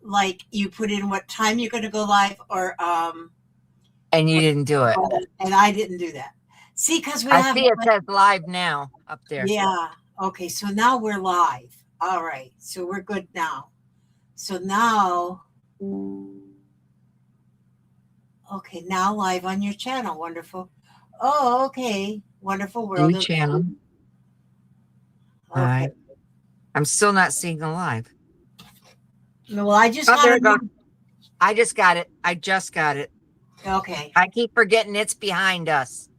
like you put in what time you're going to go live, or And you didn't do it. and I didn't do that. See, because we I have, see it says live now up there. yeah. Okay, so now we're live. All right, so we're good now. So now, okay, now live on your channel. Wonderful. Oh, okay. Wonderful world New of. channel. Okay. I'm still not seeing the live. Well, I just Oh, got there it. it goes. I just got it. I just got it. Okay. I keep forgetting it's behind us.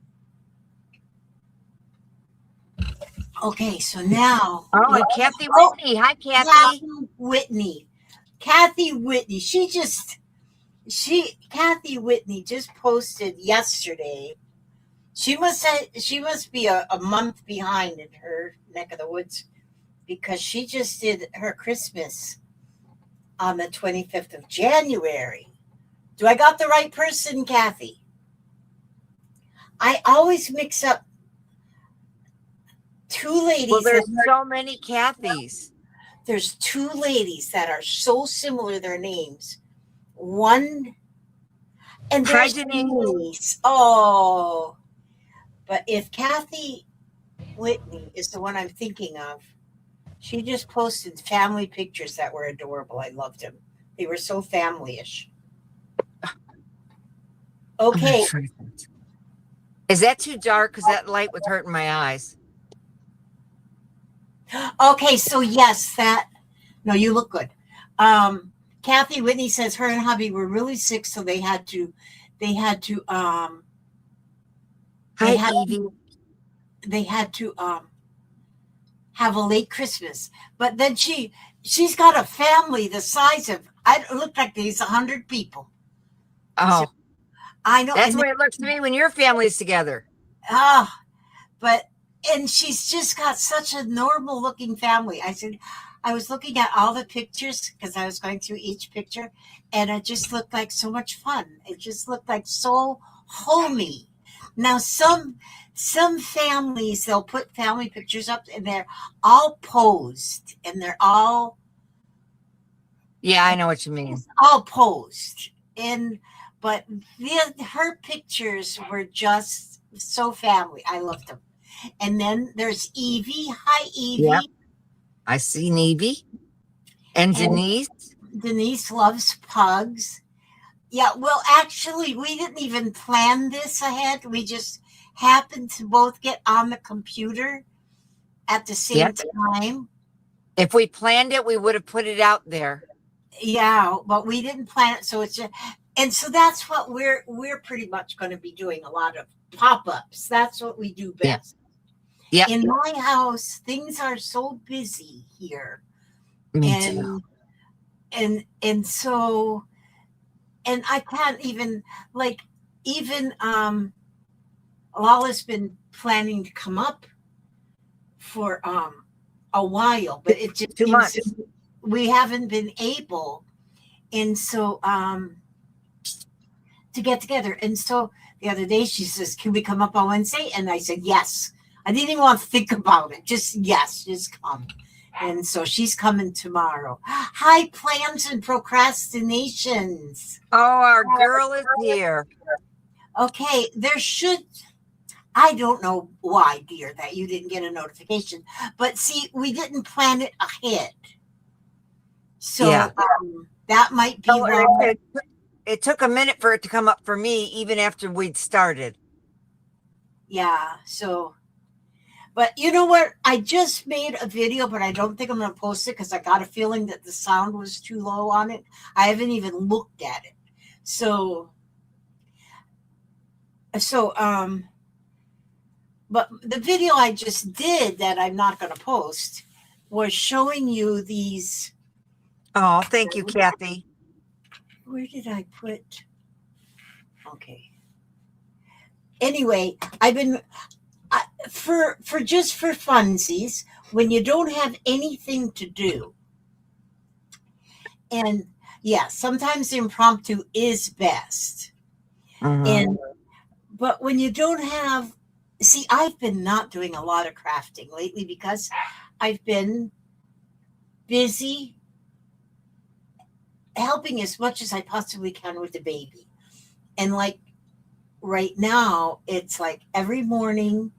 Okay, so now. Oh, Kathy Whitney. Hi, Kathy. Whitney. Kathy Whitney. Kathy Whitney just posted yesterday. She must be a month behind in her neck of the woods, because she just did her Christmas on the 25th of January. Do I got the right person, Kathy? I always mix up two ladies. Well, there's so many Kathys. There's two ladies that are so similar, their names. One, and there's Denise. Oh, but if Kathy Whitney is the one I'm thinking of, she just posted family pictures that were adorable. I loved them. They were so family-ish. Okay. Is that too dark? Because that light was hurting my eyes. Okay, so yes, no, you look good. Kathy Whitney says her and hubby were really sick, so they had to Hi, Evie. They had to have a late Christmas. But then she's got a family the size of, it looked like there's 100 people. Oh, so, I know. That's the way it looks to me when your family's together. And she's just got such a normal looking family. I was looking at all the pictures because I was going through each picture, and it just looked like so much fun. It just looked like so homey. Now, some families, they'll put family pictures up and they're all posed, and they're all. Yeah, I know what you mean. All posed. But her pictures were just so family. I loved them. And then there's Evie. Hi, Evie. Yep. I see Evie. And Denise. Denise loves pugs. Yeah, well, actually, we didn't even plan this ahead. We just happened to both get on the computer at the same time. If we planned it, we would have put it out there. Yeah, but we didn't plan it, so it's just, and so that's what we're pretty much going to be doing, a lot of pop-ups. That's what we do best. Yeah. In my house, things are so busy here. Me too. And so, and I can't even, Lala's been planning to come up for a while, but it just 2 months. We haven't been able, and so to get together. And so the other day she says, "Can we come up on Wednesday?" And I said yes. I didn't even want to think about it. Just yes, just come. And so she's coming tomorrow. Hi, plans and procrastinations. Oh, our girl is here. Okay, I don't know why, dear, that you didn't get a notification. But see, we didn't plan it ahead. So that might be why. It took a minute for it to come up for me, even after we'd started. Yeah, so. But you know what? I just made a video, but I don't think I'm going to post it because I got a feeling that the sound was too low on it. I haven't even looked at it. But the video I just did that I'm not going to post was showing you these. Oh, thank you, Kathy. Where did I put? Okay. Anyway, I've been for funsies, when you don't have anything to do, and sometimes impromptu is best. But when you don't have, I've been not doing a lot of crafting lately because I've been busy helping as much as I possibly can with the baby. And like right now, it's like every morning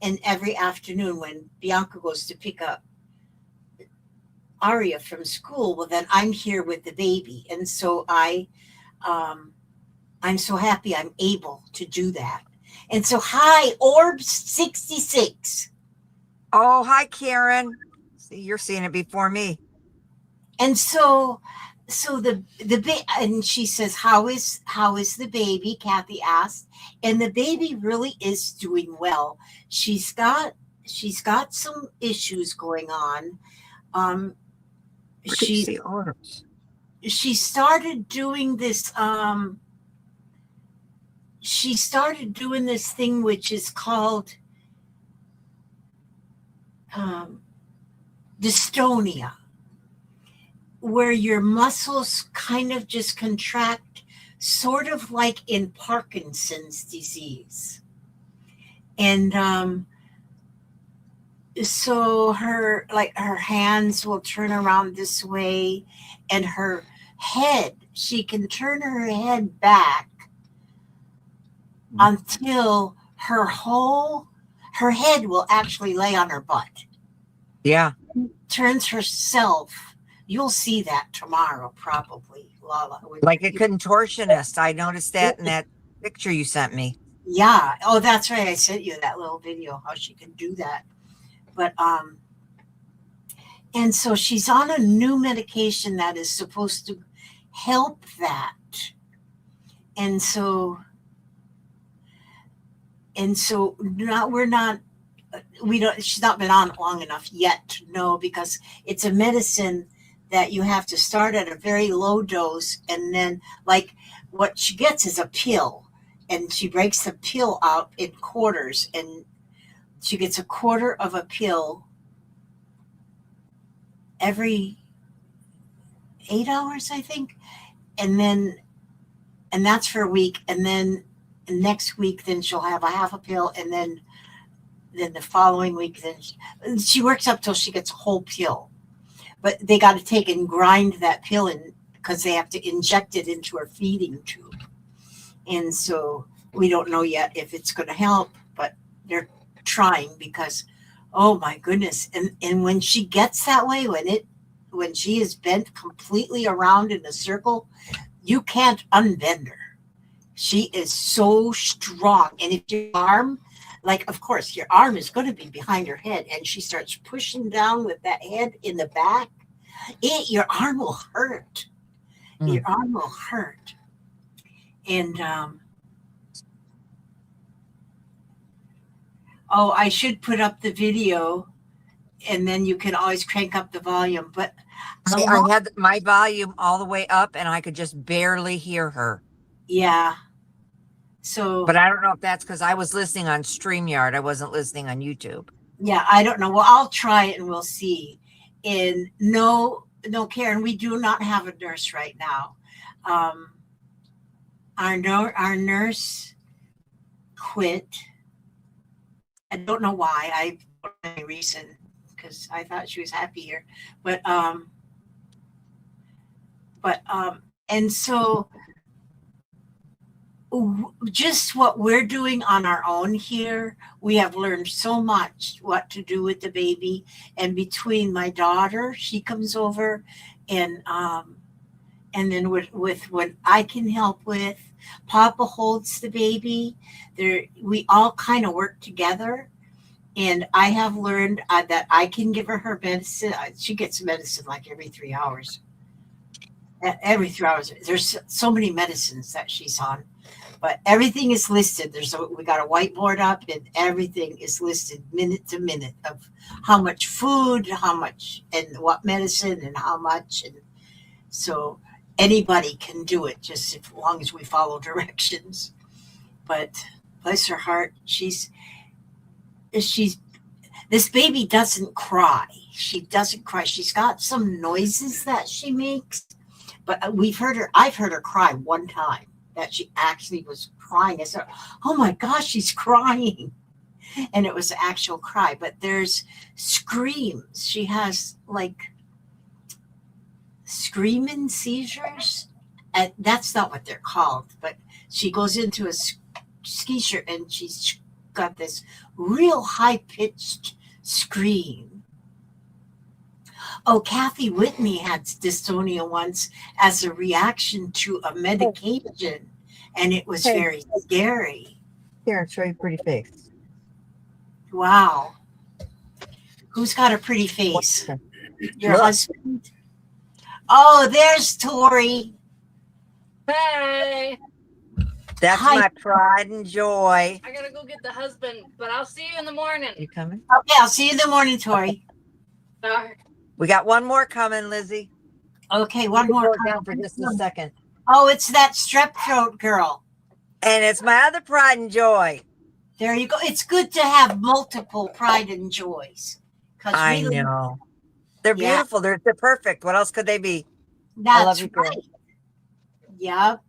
and every afternoon when Bianca goes to pick up Aria from school, well, then I'm here with the baby. And so um, I'm so happy I'm able to do that. And so, hi, Orbs66. Oh, hi, Karen. See, you're seeing it before me. And so and she says, how is the baby? Kathy asked, and the baby really is doing well. She's got she's got some issues going on. Um, Where do you she see orbs? she started doing this. She started doing this thing which is called um, dystonia, where your muscles kind of just contract, sort of like in Parkinson's disease. And so her hands will turn around this way, and her head, she can turn her head back until her head will actually lay on her butt. Yeah. Turns herself. You'll see that tomorrow, probably, Lala. Like a contortionist. I noticed that in that picture you sent me. Yeah. Oh, that's right. I sent you that little video how she can do that. But and so she's on a new medication that is supposed to help that. And so not we're not we don't she's not been on long enough yet to know, because it's a medicine that you have to start at a very low dose, and then like what she gets is a pill, and she breaks the pill out in quarters, and she gets a quarter of a pill every 8 hours, I think. And that's for a week, and then next week then she'll have a half a pill, and then the following week then she works up till she gets a whole pill. But they got to take and grind that pill in, because they have to inject it into her feeding tube. And so we don't know yet if it's going to help, but they're trying, because oh my goodness. And when she gets that way, when she is bent completely around in a circle, you can't unbend her. She is so strong. And if your arm, like, of course, your arm is going to be behind her head, and she starts pushing down with that head in the back, your arm will hurt. Your arm will hurt. And oh, I should put up the video, and then you can always crank up the volume. But I had my volume all the way up, and I could just barely hear her. yeah. So, but I don't know if that's because I was listening on StreamYard. I wasn't listening on YouTube. Yeah, I don't know. Well, I'll try it and we'll see. And no, Karen, we do not have a nurse right now. Our nurse quit. I don't know why. I don't know any reason, because I thought she was happy here. But and so just what we're doing on our own here, we have learned so much what to do with the baby. And between my daughter, she comes over, and then with what I can help with, Papa holds the baby. We all kind of work together. And I have learned that I can give her medicine. She gets medicine like every 3 hours. Every 3 hours. There's so many medicines that she's on. But everything is listed. We got a whiteboard up, and everything is listed minute to minute of how much food, how much, and what medicine, and how much. And so anybody can do it, just as long as we follow directions. But bless her heart, this baby doesn't cry. She doesn't cry. She's got some noises that she makes, but I've heard her cry one time, that she actually was crying. I said, oh my gosh, she's crying. And it was an actual cry. But there's screams. She has like screaming seizures. And that's not what they're called, but she goes into a ski shirt and she's got this real high pitched scream. Oh, Kathy Whitney had dystonia once as a reaction to a medication, and it was very scary. Here, show your pretty face. Wow. Who's got a pretty face? Your Look. husband? Oh, there's Tori. Hey, That's Hi. my pride and joy. I gotta go get the husband, but I'll see you in the morning. You coming? Okay, I'll see you in the morning, Tori. All right. We got one more coming, Lizzie. Okay, one more. Slow it down for just a second. Oh, it's that strep throat girl. And it's my other pride and joy. There you go. It's good to have multiple pride and joys. 'Cause I really, know. They're Yeah. beautiful. They're perfect. What else could they be? That's love you, girl. right. Yep.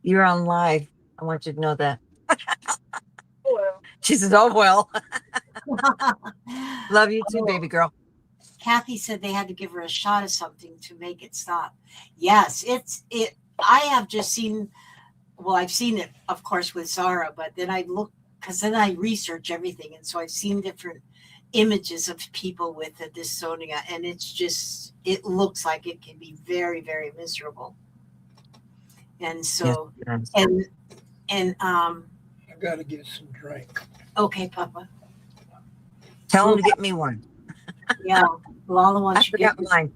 You're on live. I want you to know that. Well, She says, oh, well. Love you too, Oh. baby girl. Kathy said they had to give her a shot of something to make it stop. Yes, it. I have just seen. Well, I've seen it, of course, with Zara, but then I look because then I research everything, and so I've seen different images of people with the dystonia, and it looks like it can be very, very miserable. And so, Yes. and I gotta get some drink. okay, Papa, Tell him to get me one. yeah, Lala I wants you to forgot get mine.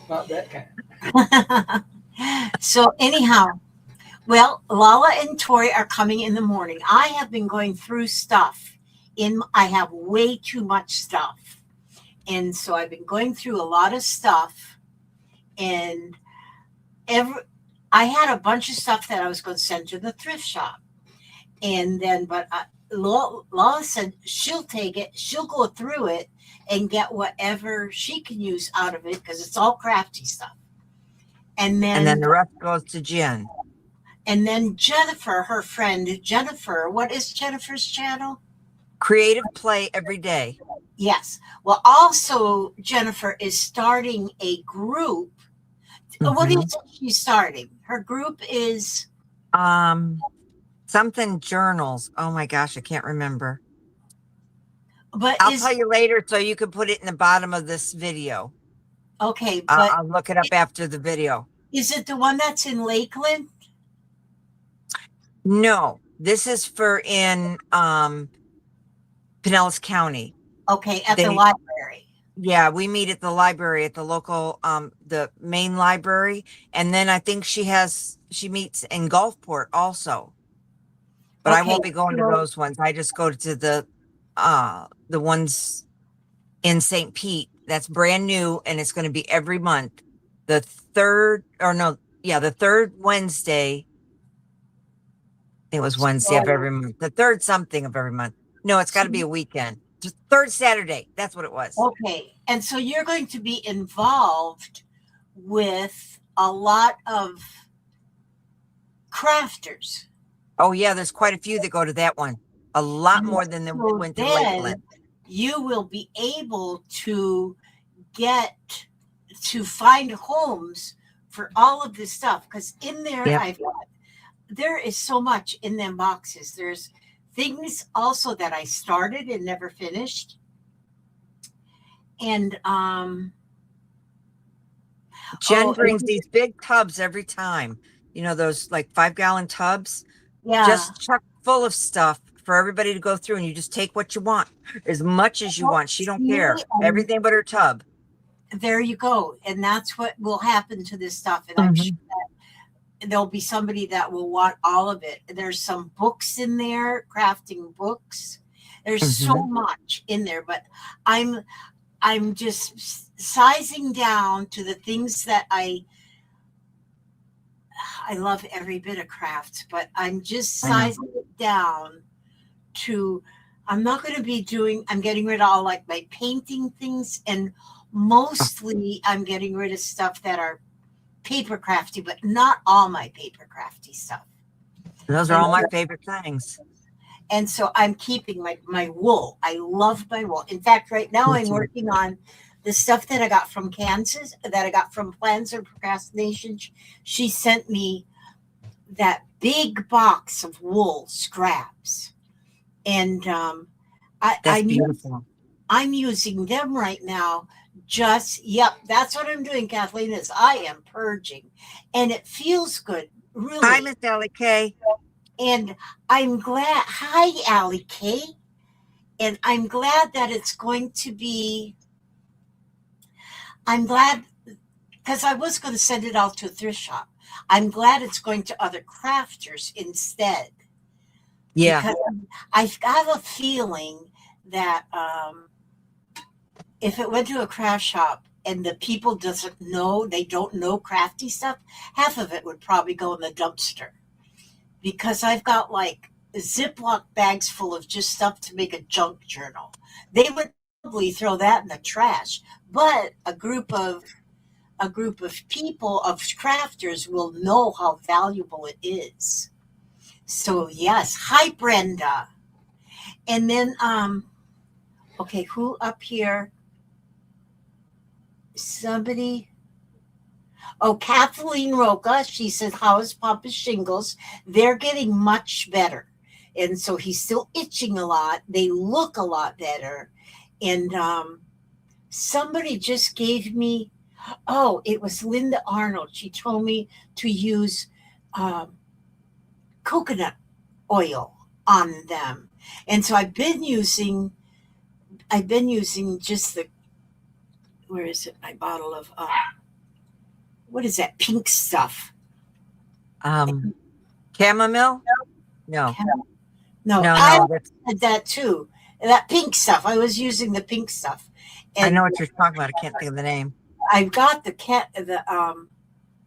Not that kind. So anyhow, well, Lala and Tori are coming in the morning. I have been going through stuff. I have way too much stuff, and so I've been going through a lot of stuff. And I had a bunch of stuff that I was going to send to the thrift shop, and then Lala said she'll take it. She'll go through it and get whatever she can use out of it because it's all crafty stuff. And And then the rest goes to Jen. And then Jennifer, her friend Jennifer, what is Jennifer's channel? Creative play every day. Yes. Well, also Jennifer is starting a group. What Mm-hmm. is she starting? Her group is Something journals. Oh my gosh, I can't remember. but I'll tell you later so you can put it in the bottom of this video. okay, but I'll look it up after the video. is it the one that's in Lakeland? No, this is for in Pinellas County. Okay, at the They- library. Yeah, we meet at the library, at the local the main library, and then I think she meets in Gulfport also. But I won't Okay, be going to so- those ones. I just go to the ones in St. Pete. That's brand new, and it's going to be every month. The third Wednesday. It was Wednesday of every month. The third something of every month. No, it's got to be a weekend. Just third Saturday. That's what it was. Okay, and so you're going to be involved with a lot of crafters. Oh yeah, there's quite a few that go to that one. A lot more than that So went to then Lakeland. you will be able to get to find homes for all of this stuff because in there Yep. there is so much in them boxes. There's things also that I started and never finished. And Jen oh, brings these big tubs every time. You know, those like 5-gallon tubs, yeah, just chock full of stuff for everybody to go through, and you just take what you want, as much as you want. She don't care. Everything but her tub. there you go. And that's what will happen to this stuff. And I'm sure that there'll be somebody that will want all of it. There's some books in there, crafting books. There's so much in there, but I'm just sizing down to the things that I love every bit of craft, but I'm just sizing it down to I'm not going to be I'm getting rid of all like my painting things, and mostly I'm getting rid of stuff that are paper crafty, but not all my paper crafty stuff. Those are all my favorite things. And so I'm keeping my wool. I love my wool. In fact, right now Me I'm too. working on the stuff that I got from Kansas, that I got from Plans and Procrastination. She sent me that big box of wool scraps, and That's beautiful. I'm using them right now. Yep, that's what I'm doing, Kathleen, is I am purging, and it feels good, really. Hi, Miss Ellie K. And I'm glad. Hi, Allie K. And I'm glad that it's going to be. I'm glad because I was going to send it out to a thrift shop. I'm glad it's going to other crafters instead. Yeah. Because I've got a feeling that if it went to a craft shop and the people they don't know crafty stuff, half of it would probably go in the dumpster. Because I've got like Ziploc bags full of just stuff to make a junk journal. They would probably throw that in the trash. But a group of people, of crafters, will know how valuable it is. So yes, hi Brenda. And then okay, who up here? Somebody. Oh, Kathleen Roca. She says, how is Papa's shingles? They're getting much better. And so he's still itching a lot. They look a lot better. And somebody just gave me, oh, it was Linda Arnold. She told me to use coconut oil on them. And so I've been using just where is it? My bottle of, what is that pink stuff? Chamomile? No. No, I had that too. That pink stuff. I was using the pink stuff. And I know what you're talking about. I can't think of the name. I've got the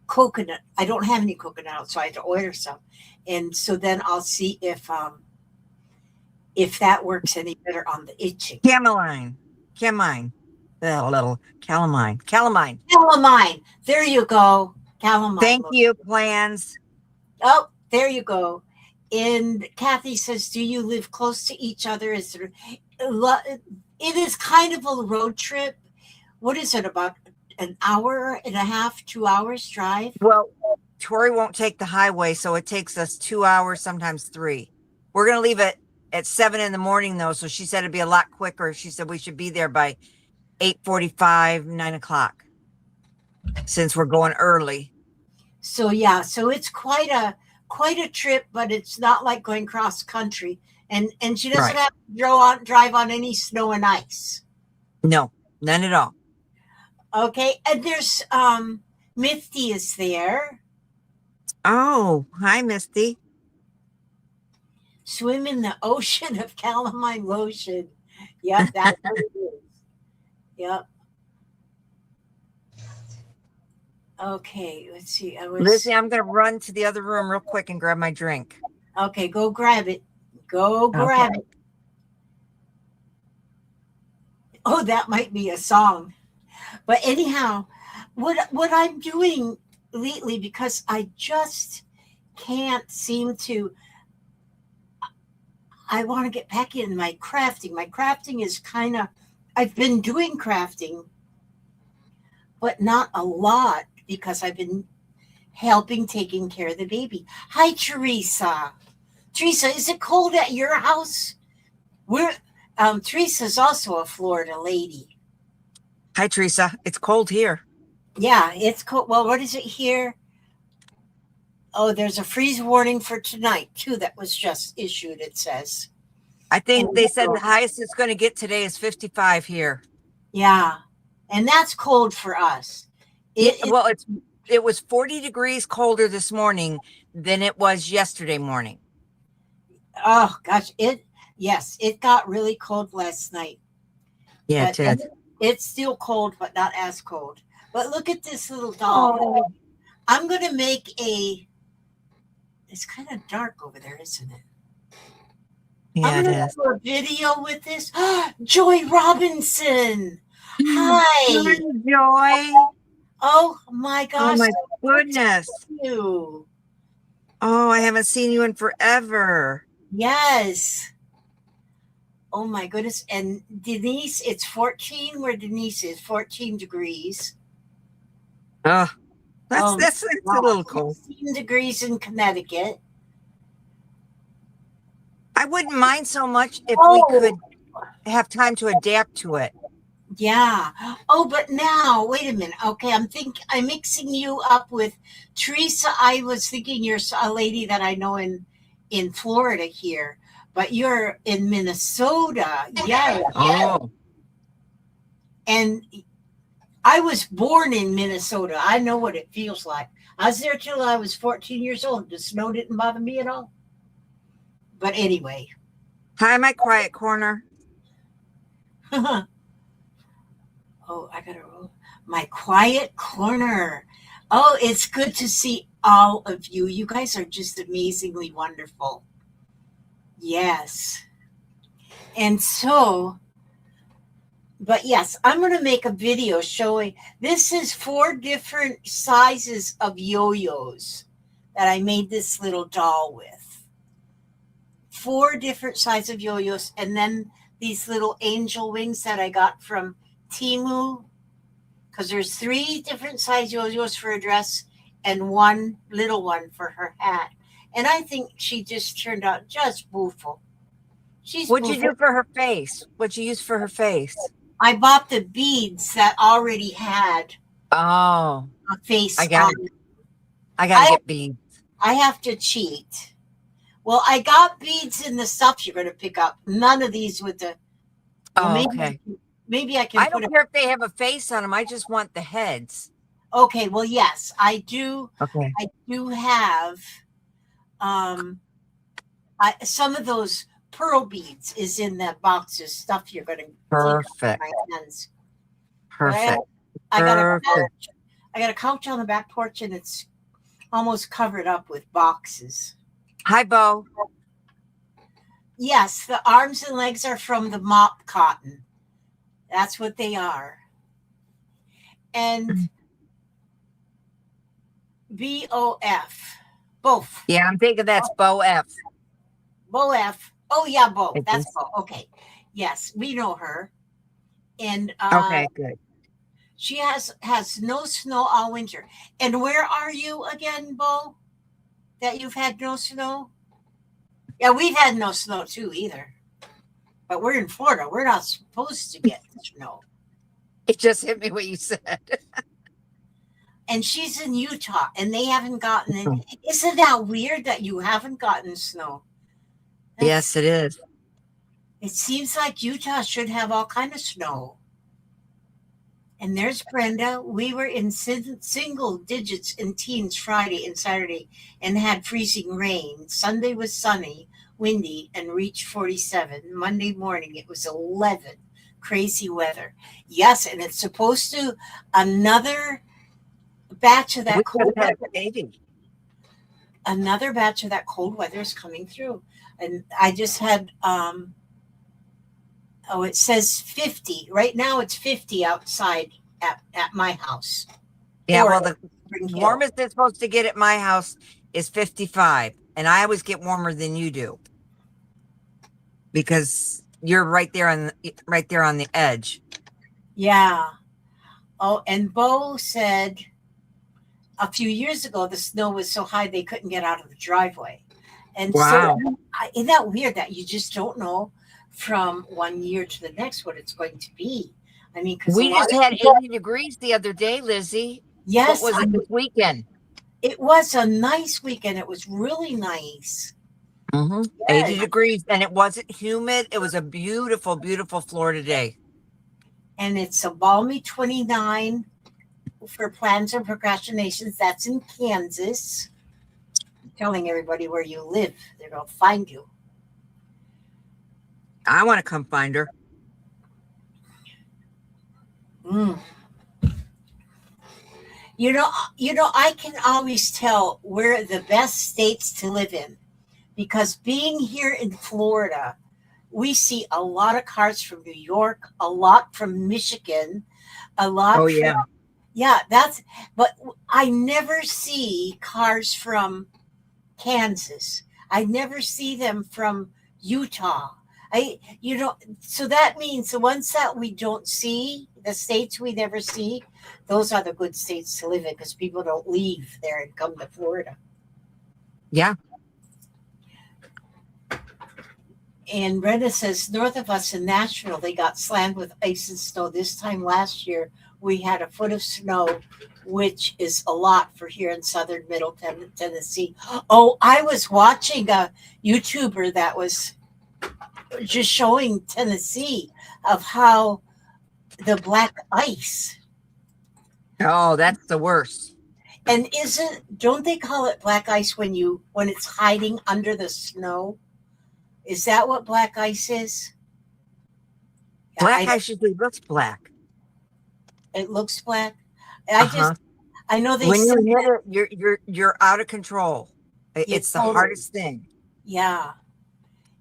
coconut. I don't have any coconut out, so I had to order some. And so then I'll see if that works any better on the itching. Calamine. A little calamine. Calamine. There you go. Calamine. Thank you, Plans. Oh, there you go. And Kathy says, do you live close to each other? Is there, it is kind of a road trip. What is it, about an hour and a half, 2 hours drive? Well, Tori won't take the highway, so it takes us 2 hours, sometimes 3. We're going to leave it at 7 in the morning, though, so she said it'd be a lot quicker. She said we should be there by 8:45, 9 o'clock, since we're going early. So yeah, so it's quite a trip, but it's not like going cross country. And she doesn't have to drive on any snow and ice. No, none at all. Okay, and there's Misty is there. Oh, hi, Misty. Swim in the ocean of calamine lotion. Yep, that's what it is. Yep. Okay, let's see. Lizzie, I'm going to run to the other room real quick and grab my drink. Okay, go grab it. Go grab it. Oh, that might be a song. But anyhow, what I'm doing lately, because I just can't seem to, I want to get back in my crafting. My crafting is kind of, I've been doing crafting, but not a lot because I've been taking care of the baby. Hi, Teresa. Teresa, is it cold at your house? Teresa's also a Florida lady. Hi, Teresa. It's cold here. Yeah, it's cold. Well, what is it here? Oh, there's a freeze warning for tonight, too, that was just issued, it says. I think they said the highest it's going to get today is 55 here. Yeah, and that's cold for us. It was 40 degrees colder this morning than it was yesterday morning. Oh, gosh. It got really cold last night. Yeah, it did. It's still cold, but not as cold. But look at this little doll. Oh. I'm going to make it's kind of dark over there, isn't it? Yeah, I'm going to do a video with this. Joy Robinson. Hi. Joy. Oh, my gosh. Oh, my goodness. You. Oh, I haven't seen you in forever. Yes. Oh my goodness. And Denise, it's 14 where Denise is, 14 degrees. Oh, that's Oh, that's that's a wow. little cold. 16 degrees in Connecticut. I wouldn't mind so much if we Oh, could have time to adapt to it. yeah. Oh, but now, wait a minute. Okay, I'm mixing you up with Teresa. I was thinking you're a lady that I know in Florida here, but you're in Minnesota. Yeah. Oh, And I was born in Minnesota. I know what it feels like. I was there till I was 14 years old. The snow didn't bother me at all. But anyway. hi, my quiet corner. Oh, I gotta roll. My quiet corner. Oh, it's good to see all of you. You guys are just amazingly wonderful. Yes. And so, but yes, I'm going to make a video showing this is 4 different sizes of yo-yos that I made this little doll with. 4 different sizes of yo-yos, and then these little angel wings that I got from Temu, because there's 3 different size yo-yos for a dress and 1 little one for her hat. And I think she just turned out just beautiful. She's What'd you beautiful. do for her face? What'd you use for her face? I bought the beads that already had Oh, a face I on got it. it. I gotta get beads. I have to cheat. Well, I got beads in the stuff you're going to pick up. None of these with the. Well, Oh, okay. maybe I can I put don't it. care if they have a face on them. I just want the heads. Okay, well, yes, I do. Okay. I do have some of those pearl beads is in that box of stuff you're going to take Perfect. off my hands. Perfect. I got a Perfect. I got a couch on the back porch and it's almost covered up with boxes. Hi, Bo. Yes, the arms and legs are from the mop cotton. That's what they are. And BOF, both. Yeah, I'm thinking that's Bo F. Bo F. Oh yeah, Bo. It That's is. Bo. Okay. Yes, we know her. And Okay, good. she has no snow all winter. And where are you again, Bo? That you've had no snow? Yeah, we've had no snow too either. But we're in Florida. We're not supposed to get snow. It just hit me what you said. And she's in Utah and they haven't gotten it. Isn't that weird that you haven't gotten snow? Yes, it is. It seems like Utah should have all kind of snow. And there's Brenda. We were in single digits in teens Friday and Saturday and had freezing rain. Sunday was sunny, windy, and reached 47. Monday morning, it was 11. Crazy weather. Yes, and it's supposed to, another batch of that cold weather. Another batch of that cold weather is coming through. And I just had, it says 50. Right now it's 50 outside at my house. Yeah, Or well, the Spring Hill. warmest it's supposed to get at my house is 55. And I always get warmer than you do. Because you're right there on the edge. Yeah. Oh, and Bo said a few years ago the snow was so high they couldn't get out of the driveway. And Wow. so isn't that weird that you just don't know from one year to the next what it's going to be? I mean, because we just had 80 degrees the other day, Lizzie. Yes, what was it this weekend? It was a nice weekend. It was really nice. Mm-hmm. 80 degrees, and it wasn't humid. It was a beautiful, beautiful Florida day. And it's a balmy 29 for plans and procrastinations. That's in Kansas. I'm telling everybody where you live. They're going to find you. I want to come find her. You know, I can always tell where the best states to live in because being here in Florida, we see a lot of cars from New York, a lot from Michigan, a lot. Oh, yeah. But I never see cars from Kansas. I never see them from Utah. So that means the ones that we don't see, the states we never see, those are the good states to live in because people don't leave there and come to Florida. Yeah. And Brenda says, north of us in Nashville, they got slammed with ice and snow. This time last year, we had a foot of snow, which is a lot for here in southern middle Tennessee. Oh, I was watching a YouTuber that was just showing Tennessee of how the black ice. Oh, that's the worst. And don't they call it black ice when it's hiding under the snow? Is that what black ice is? Black ice usually looks black. It looks black. Uh-huh. I know they when said you hit it, you're out of control. It's the hardest thing. Yeah.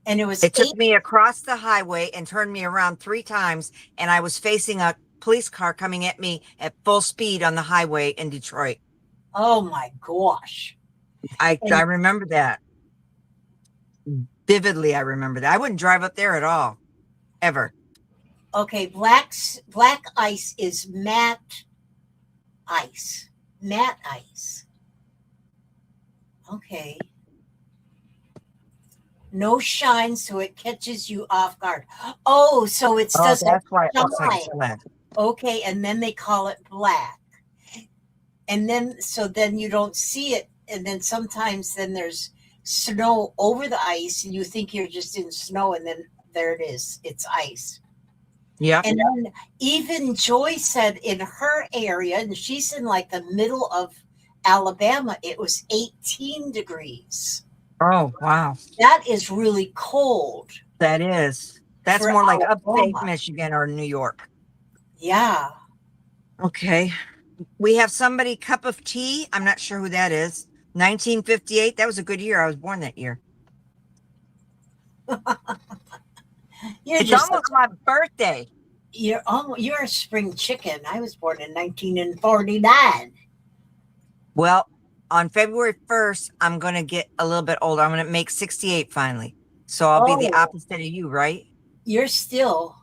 And it took me across the highway and turned me around 3 times, and I was facing a police car coming at me at full speed on the highway in Detroit. Oh my gosh. I remember that. Vividly, I remember that. I wouldn't drive up there at all. Ever. Okay, black ice is matte ice. Matte ice. Okay. No shine, so it catches you off guard. Oh, so it doesn't that's why it looks like shine. black. Okay, and then they call it black. And then you don't see it. And then sometimes there's snow over the ice and you think you're just in snow, and then there it is. It's ice. Yeah. And then even Joy said in her area, and she's in like the middle of Alabama, it was 18 degrees. Oh, wow. That is really cold. That is. That's more like upstate Michigan or New York. Yeah. Okay. We have somebody, cup of tea. I'm not sure who that is. 1958. That was a good year. I was born that year. It's almost my birthday. You're a spring chicken. I was born in 1949. Well, on February 1st, I'm going to get a little bit older. I'm going to make 68 finally. So I'll be the opposite of you, right? You're still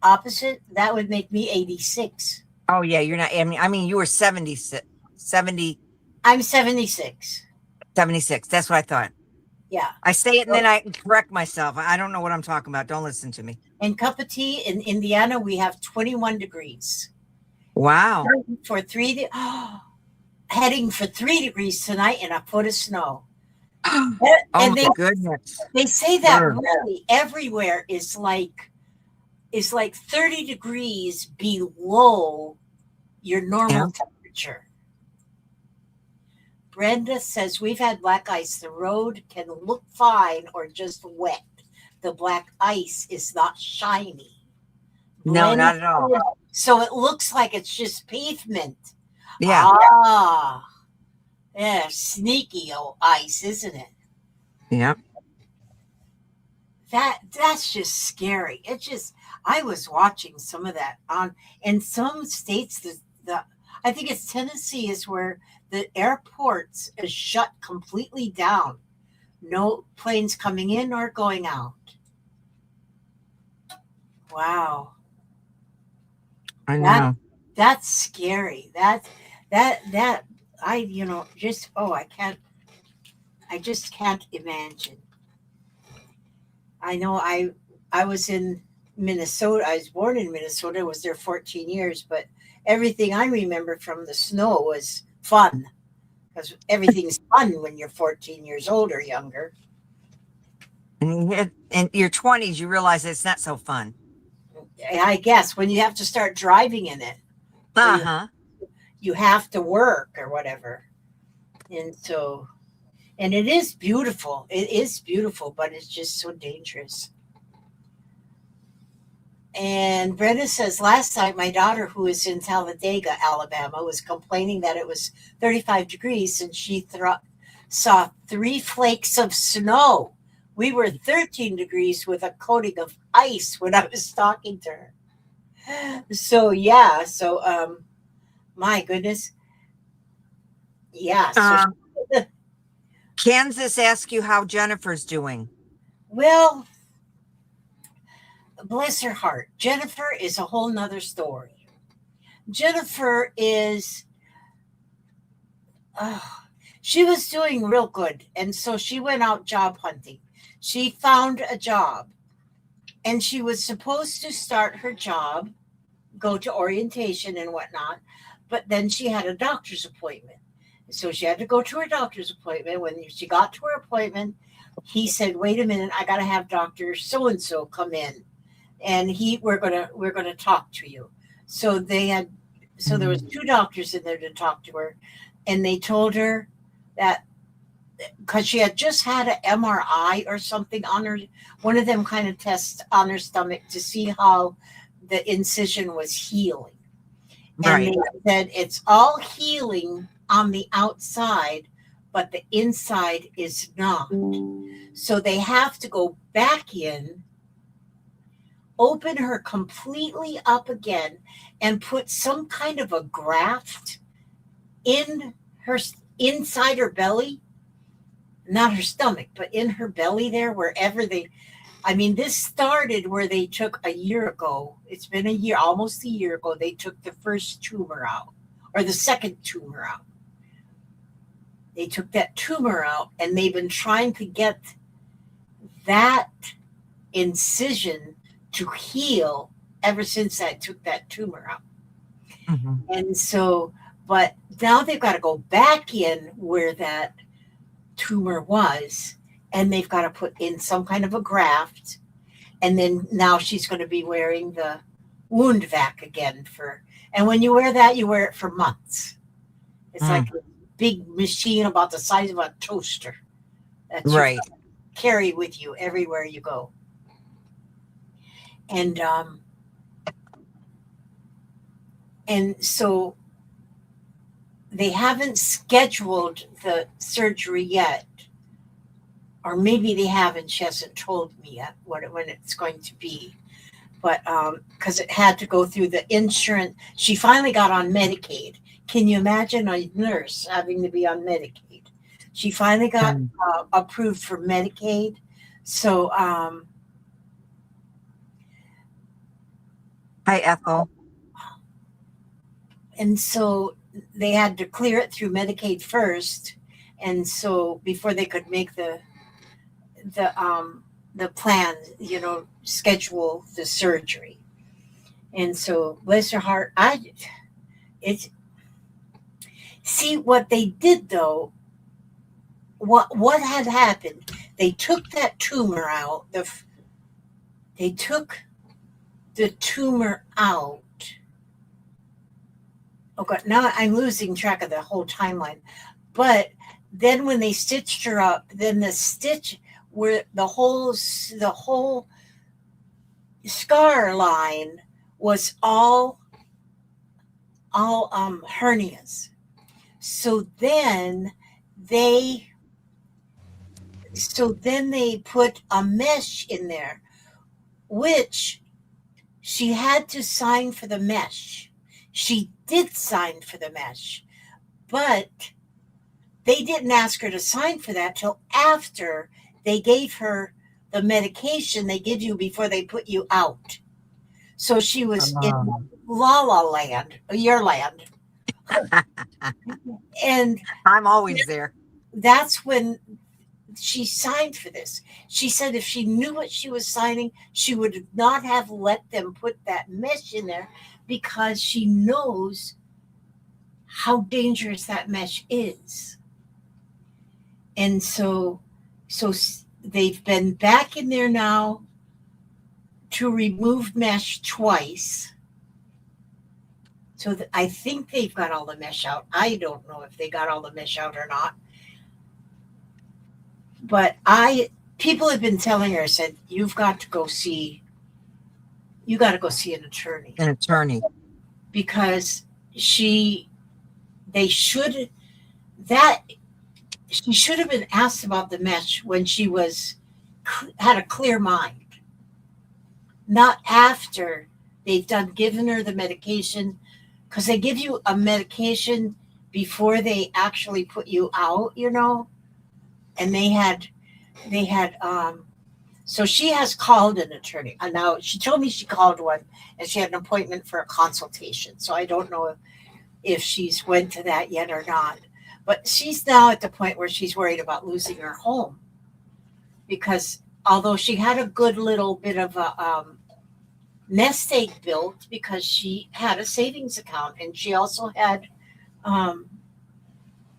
opposite. That would make me 86. Oh, yeah. You're not. I mean, you were 76. 70. I'm 76. 76. That's what I thought. Yeah. I say it and then I correct myself. I don't know what I'm talking about. Don't listen to me. In cup of tea in Indiana, we have 21 degrees. Wow. Heading for 3 degrees tonight and a foot of snow. My goodness. They say that really everywhere is like 30 degrees below your normal temperature. Brenda says we've had black ice. The road can look fine or just wet. The black ice is not shiny. No, not at all. So it looks like it's just pavement. Yeah. Yeah, sneaky old ice, isn't it? Yep. That's just scary. I was watching some of that in some states. I think it's Tennessee is where the airports is shut completely down. No planes coming in or going out. Wow. I know. That's scary. I just can't imagine. I know I was in Minnesota. I was born in Minnesota, was there 14 years, but everything I remember from the snow was fun. Because everything's fun when you're 14 years old or younger. And in your 20s, you realize it's not so fun. I guess when you have to start driving in it. You have to work or whatever. And it is beautiful. It is beautiful, but it's just so dangerous. And Brenda says, last night, my daughter, who is in Talladega, Alabama, was complaining that it was 35 degrees and she saw 3 flakes of snow. We were 13 degrees with a coating of ice when I was talking to her. So, yeah. So, my goodness. Yeah. So Kansas asked you how Jennifer's doing. Well, bless her heart, Jennifer is a whole nother story. Jennifer is, she was doing real good. And so she went out job hunting. She found a job and she was supposed to start her job, go to orientation and whatnot. But then she had a doctor's appointment. So she had to go to her doctor's appointment. When she got to her appointment, he said, "Wait a minute, I got to have Dr. So and so come in, and we're gonna talk to you." So there was two doctors in there to talk to her, and they told her that because she had just had an MRI or something on her, one of them kind of tests on her stomach to see how the incision was healing. And Right. they said it's all healing on the outside, but the inside is not. So they have to go back in, open her completely up again, and put some kind of a graft in her inside her belly, not her stomach, but in her belly there, wherever this started where they took a year ago. It's been a year, almost a year ago. They took the first tumor out, or the second tumor out. They took that tumor out, and they've been trying to get that incision to heal ever since I took that tumor out. Mhm. And so, but now they've got to go back in where that tumor was, and they've got to put in some kind of a graft. And then now she's going to be wearing the wound vac again and when you wear that, you wear it for months. It's like a big machine about the size of a toaster that you Right. carry with you everywhere you go. And so they haven't scheduled the surgery yet, or maybe they haven't. She hasn't told me yet when it's going to be, but because it had to go through the insurance. She finally got on Medicaid. Can you imagine a nurse having to be on Medicaid? She finally got approved for Medicaid. So Hi, Ethel. and so they had to clear it through Medicaid first, and so before they could make the plan, schedule the surgery. And so bless her heart, see what they did though. What had happened? They took that tumor out. They took the tumor out. Oh God, now I'm losing track of the whole timeline. But then when they stitched her up, then the stitch where the whole scar line was all hernias. So then they put a mesh in there, which she had to sign for the mesh. She did sign for the mesh, but they didn't ask her to sign for that till after they gave her the medication they give you before they put you out. So she was in La La Land, your land. And I'm always there. that's when she signed for this. She said if she knew what she was signing, she would not have let them put that mesh in there, because she knows how dangerous that mesh is. And so they've been back in there now to remove mesh twice. So I think they've got all the mesh out. I don't know if they got all the mesh out or not. But people have been telling her, said, you got to go see an attorney. An attorney. Because she should have been asked about the mesh when she had a clear mind, not after they've given her the medication, because they give you a medication before they actually put you out, and they had So she has called an attorney. And now she told me she called one and she had an appointment for a consultation. So I don't know if she's went to that yet or not. But she's now at the point where she's worried about losing her home because although she had a good little bit of a nest egg built because she had a savings account and she also had um,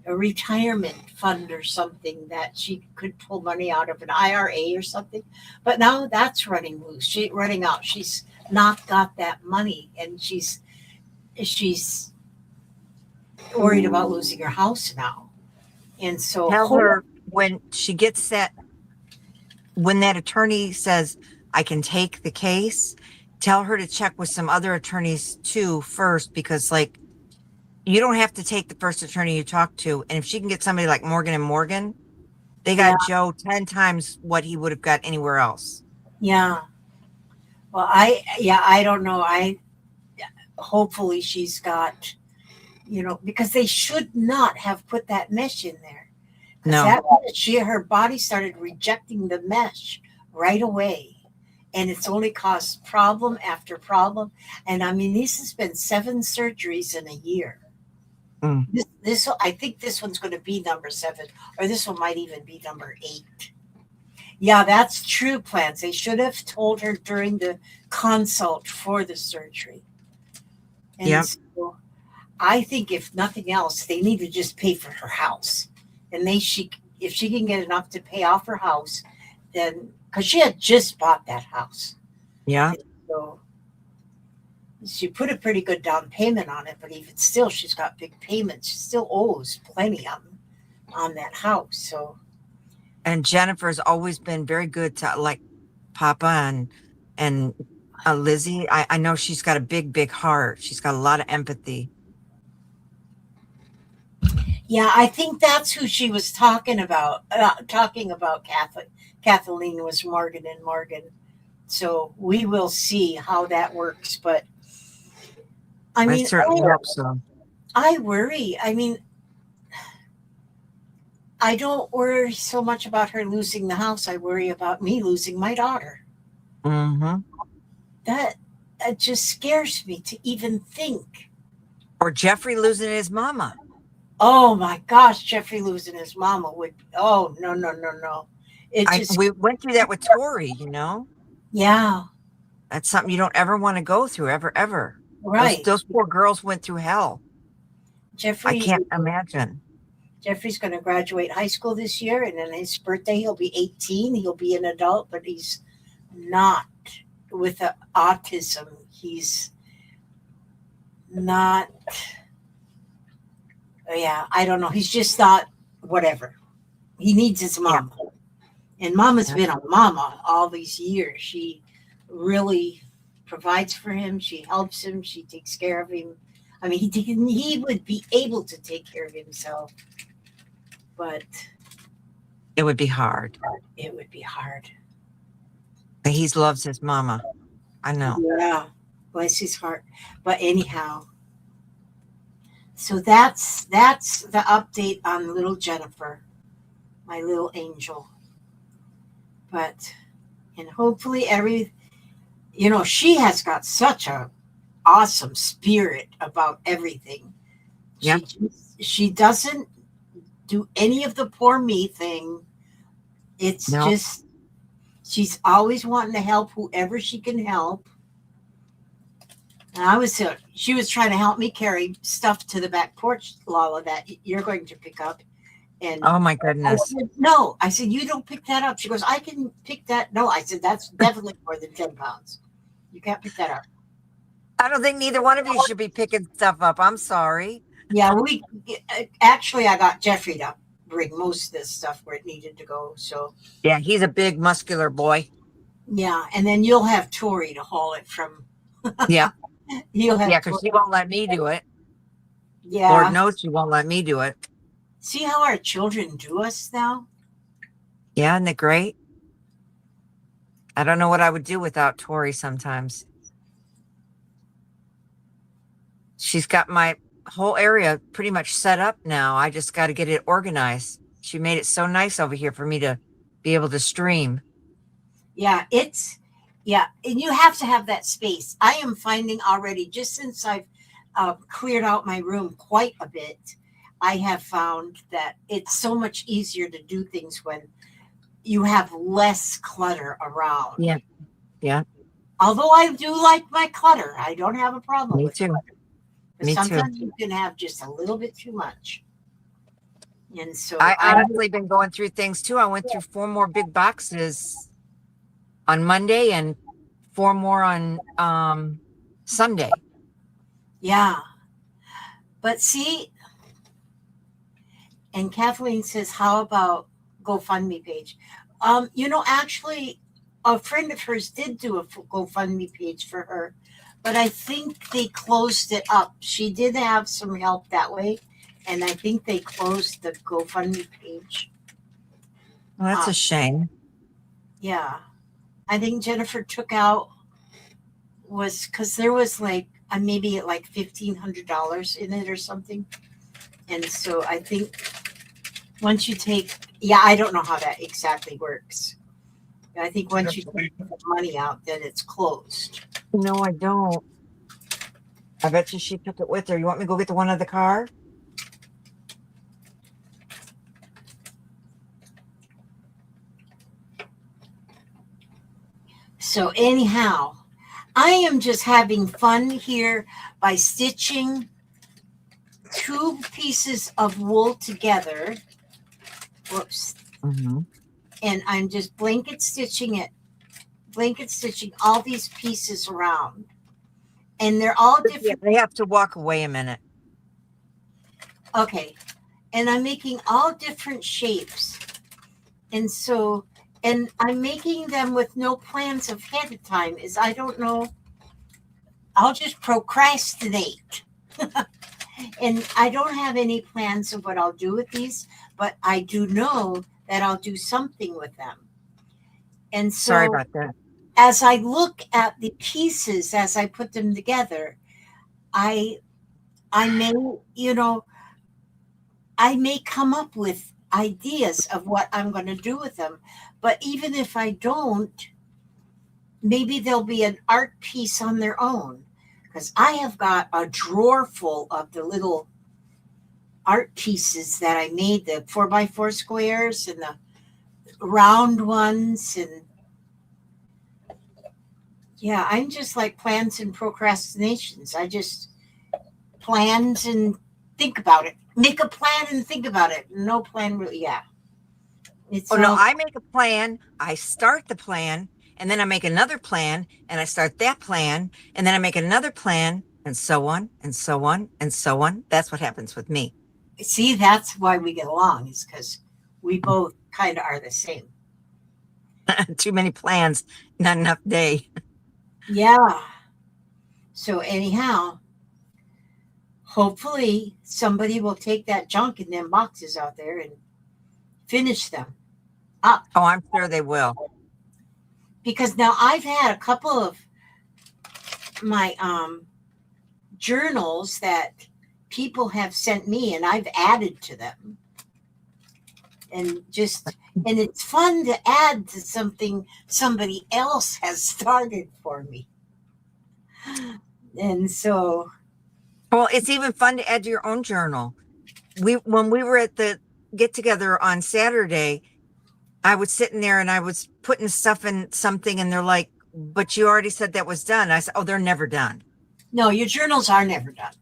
a retirement fund or something that she could pull money out of an IRA or something. But now that's running loose. She running out. She's not got that money and she's worried about losing her house now. And so Tell her when she gets when that attorney says, I can take the case, tell her to check with some other attorneys too first, because like, you don't have to take the first attorney you talk to. And if she can get somebody like Morgan and Morgan, they got Joe 10 times what he would have got anywhere else. Yeah. Well, I don't know. Hopefully she's got, because they should not have put that mesh in there. No. Her body started rejecting the mesh right away. And it's only caused problem after problem. And I mean, this has been 7 surgeries in a year. Mm. I think this one's going to be number 7, or this one might even be number 8. Yeah, that's true, Plans. They should have told her during the consult for the surgery. And so I think if nothing else, they need to just pay for her house. And if she can get enough to pay off her house, then because she had just bought that house. Yeah. And so she put a pretty good down payment on it, but even still, she's got big payments. She still owes plenty on that house. So. And Jennifer's always been very good to like Papa and Lizzie. I know she's got a big, big heart. She's got a lot of empathy. Yeah, I think that's who she was talking about. Kathleen was Morgan and Morgan. So we will see how that works. But I certainly hope so. I worry. I mean, I don't worry so much about her losing the house. I worry about me losing my daughter. Mm-hmm. That just scares me to even think. Or Jeffrey losing his mama. Oh my gosh, Jeffrey losing his mama would. Oh no. We went through that with Tori. Yeah. That's something you don't ever want to go through, ever. Right. Those poor girls went through hell. Jeffrey, I can't imagine. Jeffrey's going to graduate high school this year, and on his birthday, he'll be 18. He'll be an adult, but he's not with autism. He's not. Yeah, I don't know. He's just not whatever. He needs his mom. Yeah. And Mama's been a mama all these years. She really provides for him. She helps him. She takes care of him. I mean, he would be able to take care of himself, but it would be hard. It would be hard. He loves his mama. I know. Yeah, bless his heart. But anyhow, so that's the update on little Jennifer, my little angel. And hopefully she has got such a awesome spirit about everything. Yeah. She doesn't do any of the poor me thing. It's just, she's always wanting to help whoever she can help. And she was trying to help me carry stuff to the back porch, Lala, that you're going to pick up. And oh my goodness. I said, you don't pick that up. She goes, I can pick that. No, I said, that's definitely more than 10 pounds. You can't pick that up. I don't think neither one of you should be picking stuff up. I'm sorry. Yeah, I got Jeffrey to bring most of this stuff where it needed to go. So yeah, he's a big muscular boy. Yeah, and then you'll have Tori to haul it from. Yeah. Because she won't let me do it. Yeah. Lord knows she won't let me do it. See how our children do us now? Yeah, isn't it great? I don't know what I would do without Tori sometimes. She's got my whole area pretty much set up now. I just got to get it organized. She made it so nice over here for me to be able to stream. Yeah, yeah, and you have to have that space. I am finding already, just since I've cleared out my room quite a bit, I have found that it's so much easier to do things when you have less clutter around. Yeah. Yeah. Although I do like my clutter, I don't have a problem Me with too. clutter. But Me too. sometimes you can have just a little bit too much. And so I honestly been going through things too. I went through 4 more big boxes on Monday and 4 more on Sunday. yeah. But see, and Kathleen says, how about GoFundMe page? Actually, a friend of hers did do a GoFundMe page for her, but I think they closed it up. She did have some help that way, and I think they closed the GoFundMe page. Well, that's a Um, shame. yeah. I think Jennifer took out was because there was like maybe like $1,500 in it or something. And so I think once you take, yeah, I don't know how that exactly works. I think once you take the money out, then it's closed. No, I don't. I bet you she took it with her. You want me to go get the one of the car? So anyhow, I am just having fun here by stitching 2 pieces of wool together. Whoops. Mm-hmm. And I'm just blanket stitching all these pieces around. And they're all Yeah, different. they have to walk away a minute. Okay. And I'm making all different shapes. And so, and I'm making them with no plans ahead of time, is I don't know. I'll just procrastinate. And I don't have any plans of what I'll do with these, but I do know that I'll do something with them. And Sorry so about that. as I look at the pieces, as I put them together, I may, I may come up with ideas of what I'm going to do with them. But even if I don't, maybe there'll be an art piece on their own. Because I have got a drawer full of the little art pieces that I made, the 4x4 squares and the round ones. And yeah, I'm just like plans and procrastinations. I just plans and think about it. Make a plan and think about it. No plan really. Yeah. It's Oh, no, all, I make a plan. I start the plan and then I make another plan and I start that plan and then I make another plan and so on and so on and so on. That's what happens with me. see, that's why we get along, is because we both kind of are the same. Too many plans, not enough day. Yeah. So anyhow, hopefully somebody will take that junk in them boxes out there and finish them up. Oh, I'm sure they will. Because now I've had a couple of my journals that people have sent me and I've added to them. And it's fun to add to something somebody else has started for me. And so, Well, it's even fun to add to your own journal. When we were at the get together on Saturday, I was sitting there and I was putting stuff in something and they're like, but you already said that was done. I said, oh, they're never done. no, your journals are never done.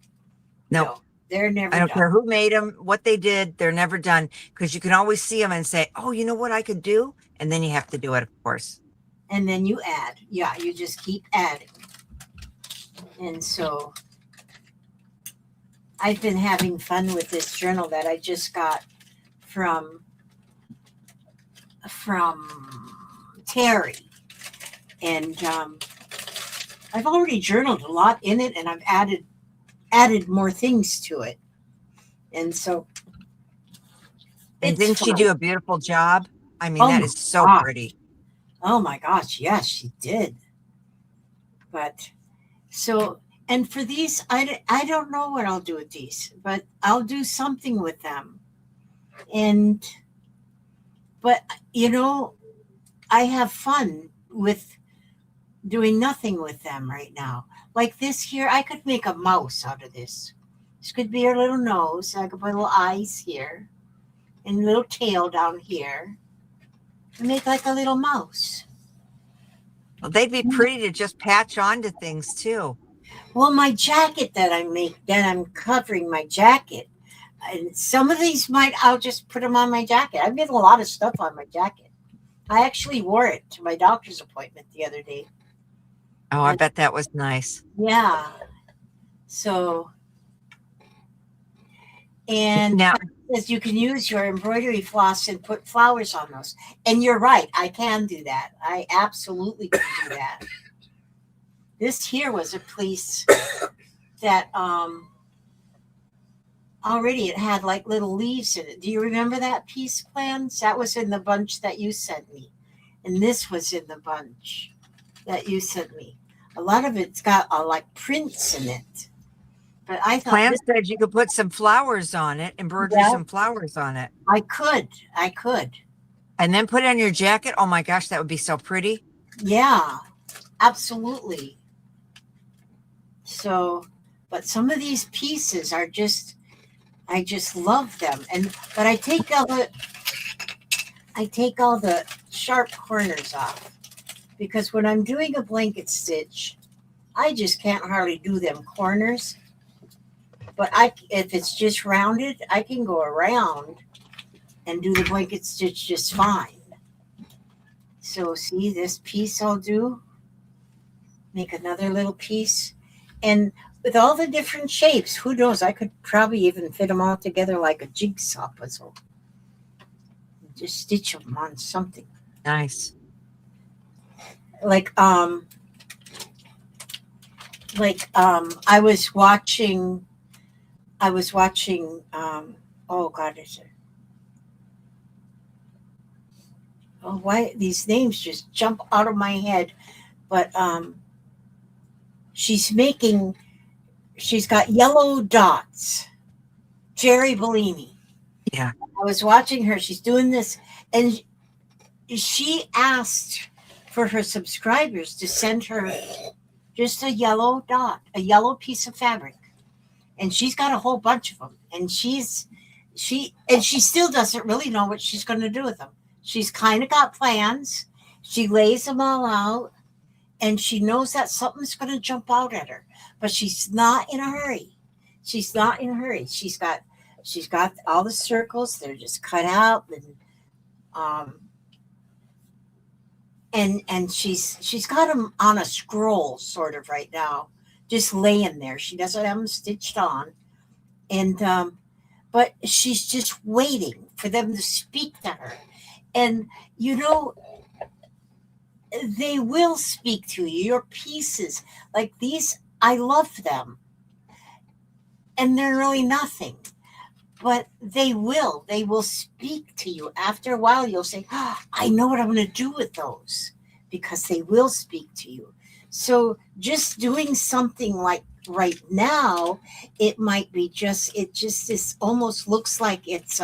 Nope. No, they're never I don't done. care who made them, what they did, they're never done because you can always see them and say, oh, you know what I could do? And then you have to do it, of course. And then you add. Yeah, you just keep adding. And so I've been having fun with this journal that I just got from Terry. And I've already journaled a lot in it and I've added more things to it. And so And didn't she fun. do a beautiful job? I mean, Oh that my is so God. pretty. Oh my gosh, yes, she did. But so, and for these, I don't know what I'll do with these, but I'll do something with them. But I have fun with doing nothing with them right now. Like this here, I could make a mouse out of this. This could be her little nose. I could put little eyes here and a little tail down here and make like a little mouse. Well, they'd be pretty to just patch onto things too. Well, my jacket that I make, then I'm covering my jacket. And some of these I'll just put them on my jacket. I've made a lot of stuff on my jacket. I actually wore it to my doctor's appointment the other day. Oh, I bet that was nice. Yeah. So, and Now, as you can use your embroidery floss and put flowers on those. And you're right, I can do that. I absolutely can do that. This here was a piece that already it had like little leaves in it. Do you remember that piece, Plans? That was in the bunch that you sent me. And this was in the bunch that you sent me. A lot of it's got like prints in it. But I thought Plan said you could put some flowers on it, embroider some flowers on it. I could. And then put it on your jacket. Oh my gosh, that would be so pretty. Yeah, absolutely. So, but some of these pieces are just, I just love them. But I take all the sharp corners off because when I'm doing a blanket stitch, I just can't hardly do them corners. But if it's just rounded, I can go around and do the blanket stitch just fine. So see this piece I'll do, make another little piece. And with all the different shapes, who knows, I could probably even fit them all together like a jigsaw puzzle. Just stitch them on something. Nice. Like I was watching oh God, is it? Oh, why these names just jump out of my head. But she's got yellow dots. Jerry Bellini. Yeah. I was watching her. She's doing this, and she asked for her subscribers to send her just a yellow dot, a yellow piece of fabric. And she's got a whole bunch of them. And she still doesn't really know what she's going to do with them. She's kind of got plans. She lays them all out, and she knows that something's going to jump out at her. But she's not in a hurry. She's got all the circles. They're just cut out, and she's got them on a scroll sort of right now, just laying there. She doesn't have them stitched on, and but she's just waiting for them to speak to her. And they will speak to you. Your pieces like these, I love them, and they're really nothing, but they will speak to you. After a while, you'll say, oh, I know what I'm going to do with those, because they will speak to you. So just doing something like right now, it might be this almost looks like it's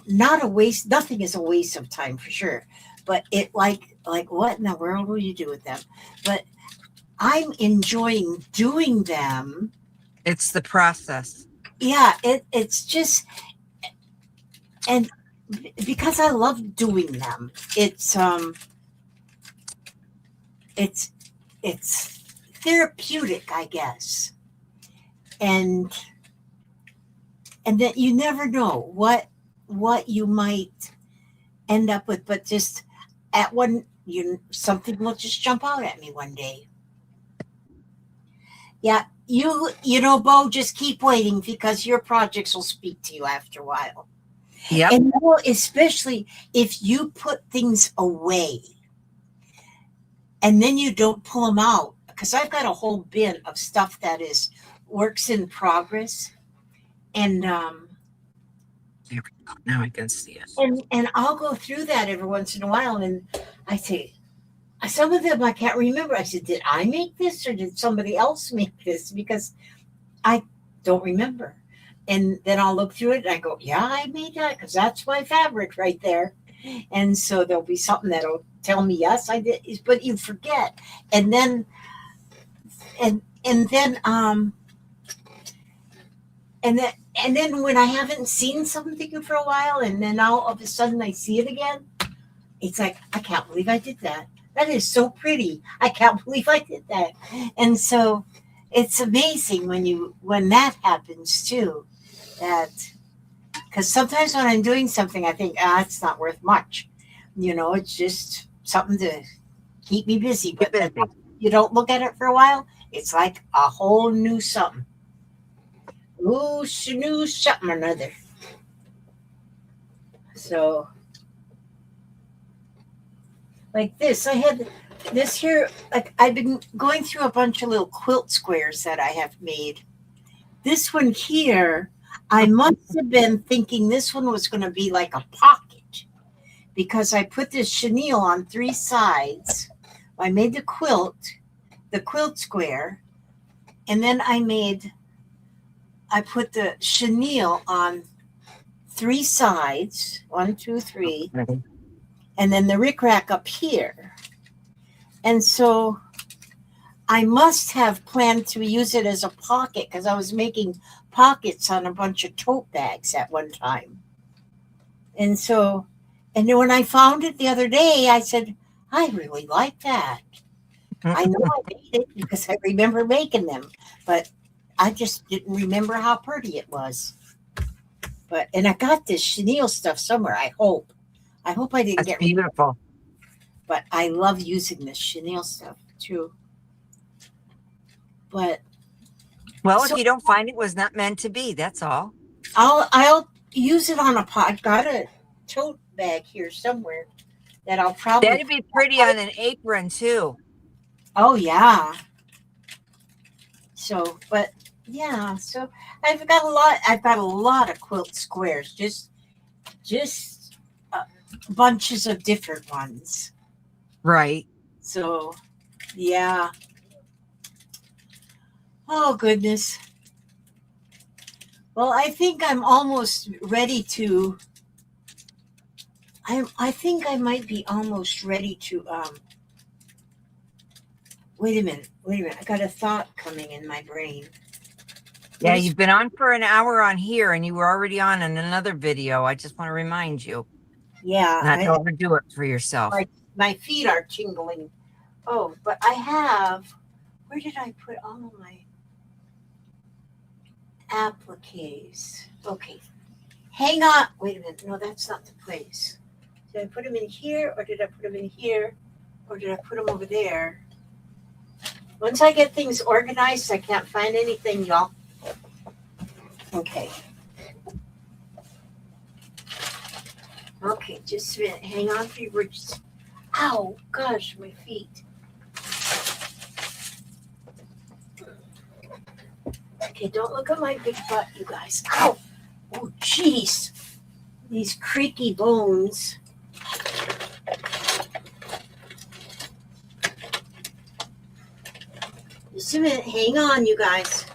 not a waste. Nothing is a waste of time for sure, but it like what in the world will you do with them? But I'm enjoying doing them. It's the process. Yeah, it's just, and because I love doing them, it's therapeutic, I guess. And that you never know what you might end up with, but just something will just jump out at me one day. Yeah, Bo, just keep waiting, because your projects will speak to you after a while. Yep. And especially if you put things away and then you don't pull them out, because I've got a whole bin of stuff that is works in progress. And There we go. Now I can see it. and I'll go through that every once in a while, and I say, some of them I can't remember. I said, did I make this or did somebody else make this? Because I don't remember. And then I'll look through it and I go, yeah, I made that, because that's my fabric right there. And so there'll be something that'll tell me yes I did, but you forget. And then and then and then when I haven't seen something for a while, and then all of a sudden I see it again, it's like, I can't believe I did that. That is so pretty. I can't believe I did that. And so it's amazing when that happens too. That because sometimes when I'm doing something, I think, it's not worth much. It's just something to keep me busy. But then busy. you don't look at it for a while, it's like a whole new something. Ooh, new something or another. So, like this, I had this here. Like I've been going through a bunch of little quilt squares that I have made. This one here, I must have been thinking this one was going to be like a pocket because I put this chenille on 3 sides. I made the quilt square, and then I put the chenille on 3 sides, 1, 2, 3, and then the rickrack up here. And so I must have planned to use it as a pocket because I was making pockets on a bunch of tote bags at one time. And then when I found it the other day, I said, I really like that. I know I made it because I remember making them, but I just didn't remember how pretty it was. And I got this chenille stuff somewhere, I hope. I hope I didn't That's get beautiful. But I love using this chenille stuff too. But Well, so if you don't find it was not meant to be, that's all. I'll use it on a pot. I've got a tote bag here somewhere that I'll probably. That'd be pretty on an apron too. Oh yeah. So, but yeah. So I've got a lot. I've got a lot of quilt squares. Just bunches of different ones. Right. So, yeah. Oh goodness. Well, I think I'm almost ready to. I think I might be almost ready to. Wait a minute. I got a thought coming in my brain. Yeah, you've been on for an hour on here, and you were already on in another video. I just want to remind you. Yeah. Not to overdo it for yourself. My feet are tingling. Oh, but I have. Where did I put all of my appliques? Okay. Hang on. Wait a minute. No, that's not the place. Did I put them in here, or did I put them in here, or did I put them over there? Once I get things organized, I can't find anything, y'all. Okay. Okay, just a minute. Hang on for your bridges. Ow, gosh, my feet. Okay, don't look at my big butt, you guys. Ow! Oh, jeez. These creaky bones. Just a minute. Hang on, you guys.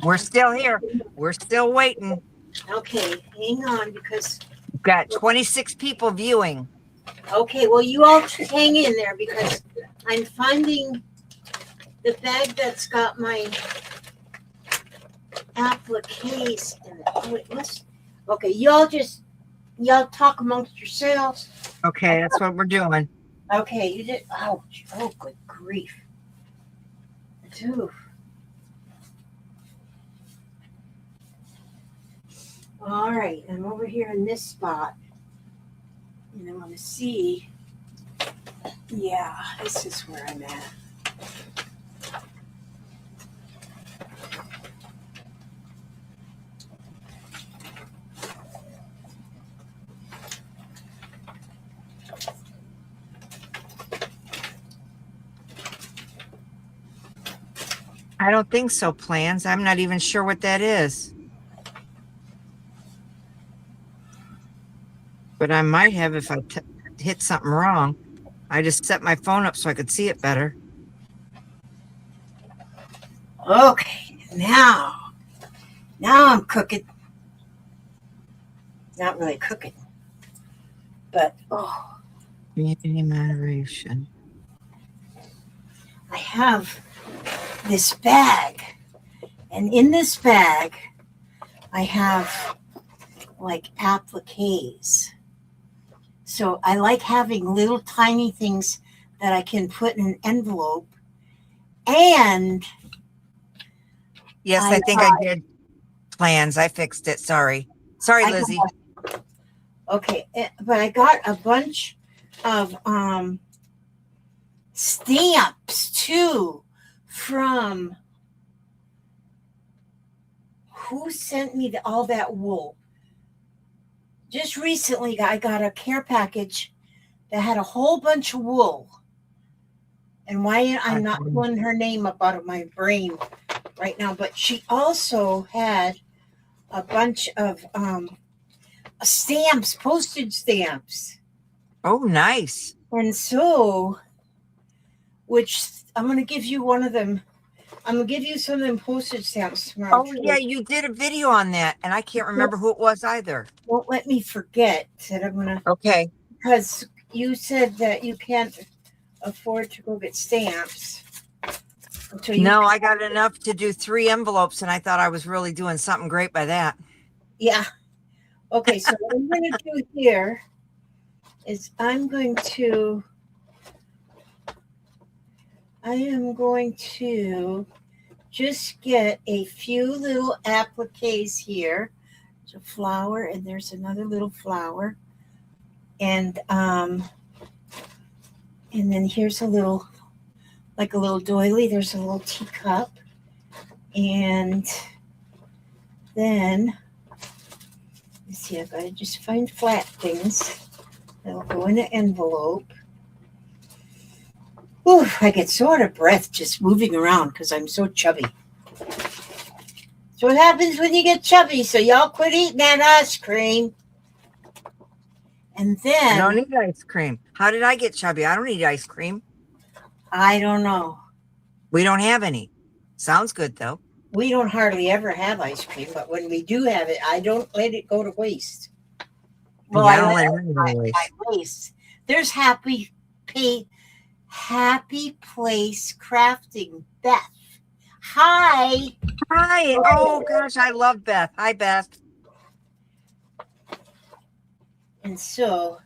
We're still here. We're still waiting. Okay, hang on because. We've got 26 people viewing. Okay, well, you all just hang in there because I'm finding the bag that's got my appliques in it. Oh, it must. Okay, y'all talk amongst yourselves. Okay, that's what we're doing. Okay, you did. Ouch. Oh, good grief. Oof. All right, I'm over here in this spot. And I want to see. Yeah, this is where I'm at. I don't think so, plans. I'm not even sure what that is. But I might have if I hit something wrong. I just set my phone up so I could see it better. Okay, now I'm cooking. Not really cooking. But oh, Community moderation. I have this bag, and in this bag, I have like appliques. So I like having little tiny things that I can put in an envelope. And Yes, I think I did plans. I fixed it. Sorry, I Lizzie. okay, but I got a bunch of stamps too from who sent me all that wool. Just recently, I got a care package that had a whole bunch of wool. And why I'm not pulling her name up out of my brain right now, but she also had a bunch of stamps, postage stamps. Oh, nice. And so, which I'm going to give you one of them. I'm going to give you some of them postage stamps tomorrow. Oh, yeah, you did a video on that, and I can't remember who it was either. Won't let me forget that I'm going to. Okay. Because you said that you can't afford to go get stamps. No, I got enough to do 3 envelopes, and I thought I was really doing something great by that. Yeah. Okay, so what I'm going to do here is I am going to just get a few little appliques here. There's a flower, and there's another little flower. And then here's a little doily. There's a little teacup. And then, let's see, I've got to just find flat things that'll go in an envelope. Ooh, I get so out of breath just moving around because I'm so chubby. So what happens when you get chubby? So y'all quit eating that ice cream. And then... I don't need ice cream. How did I get chubby? I don't need ice cream. I don't know. We don't have any. Sounds good, though. We don't hardly ever have ice cream, but when we do have it, I don't let it go to waste. Well, yeah, I don't let it go to waste. There's Happy Place Crafting. Beth. Hi. Hi. Oh, gosh, I love Beth. Hi, Beth. And so,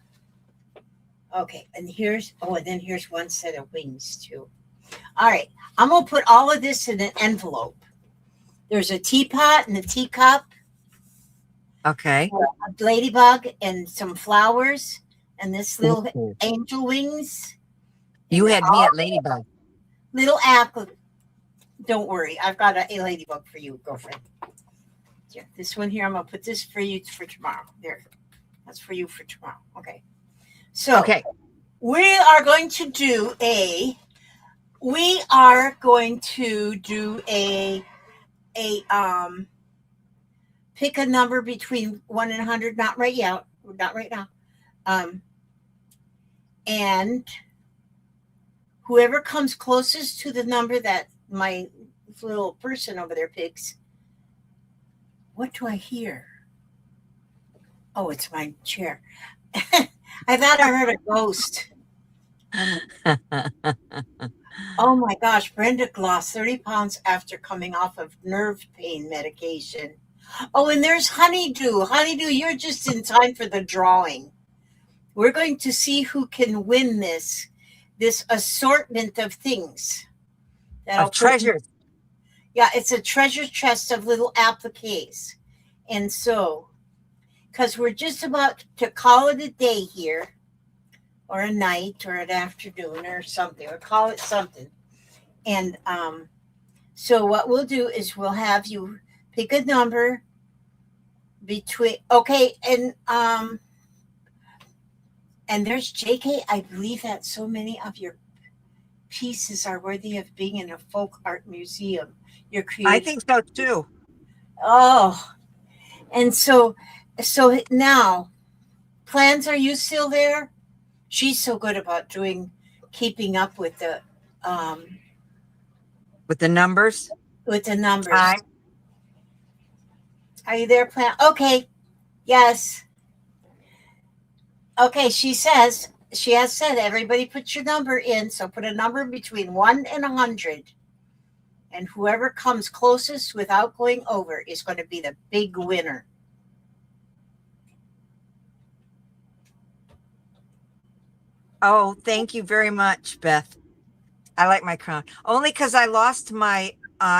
okay, and then here's one set of wings, too. All right, I'm going to put all of this in an envelope. There's a teapot and a teacup. Okay. A ladybug and some flowers and this little angel wings. You had me at ladybug. Little apple. Don't worry, I've got a ladybug for you, girlfriend. Yeah, this one here, I'm going to put this for you for tomorrow. There, that's for you for tomorrow. Okay. So, okay, we are going to do pick a number between 1 and 100, not right now. And whoever comes closest to the number that my little person over there picks. What do I hear? Oh, it's my chair. I thought I heard a ghost. Oh my gosh, Brenda lost 30 pounds after coming off of nerve pain medication. Oh, and there's Honeydew. Honeydew, you're just in time for the drawing. We're going to see who can win this assortment of things. Of treasures. Yeah, it's a treasure chest of little appliques. And so, because we're just about to call it a day here, or a night, or an afternoon, or something, or call it something. And so what we'll do is we'll have you pick a number between, okay, and there's JK. I believe that so many of your pieces are worthy of being in a folk art museum. Your creative. I think so too. Oh, and so now, plans, are you still there? She's so good about keeping up with the numbers. With the numbers. Hi. Are you there, Plan? Okay. Yes. Okay, she has said everybody put your number in. So put a number between 1 and 100. And whoever comes closest without going over is going to be the big winner. Oh, thank you very much, Beth. I like my crown. Only because I lost my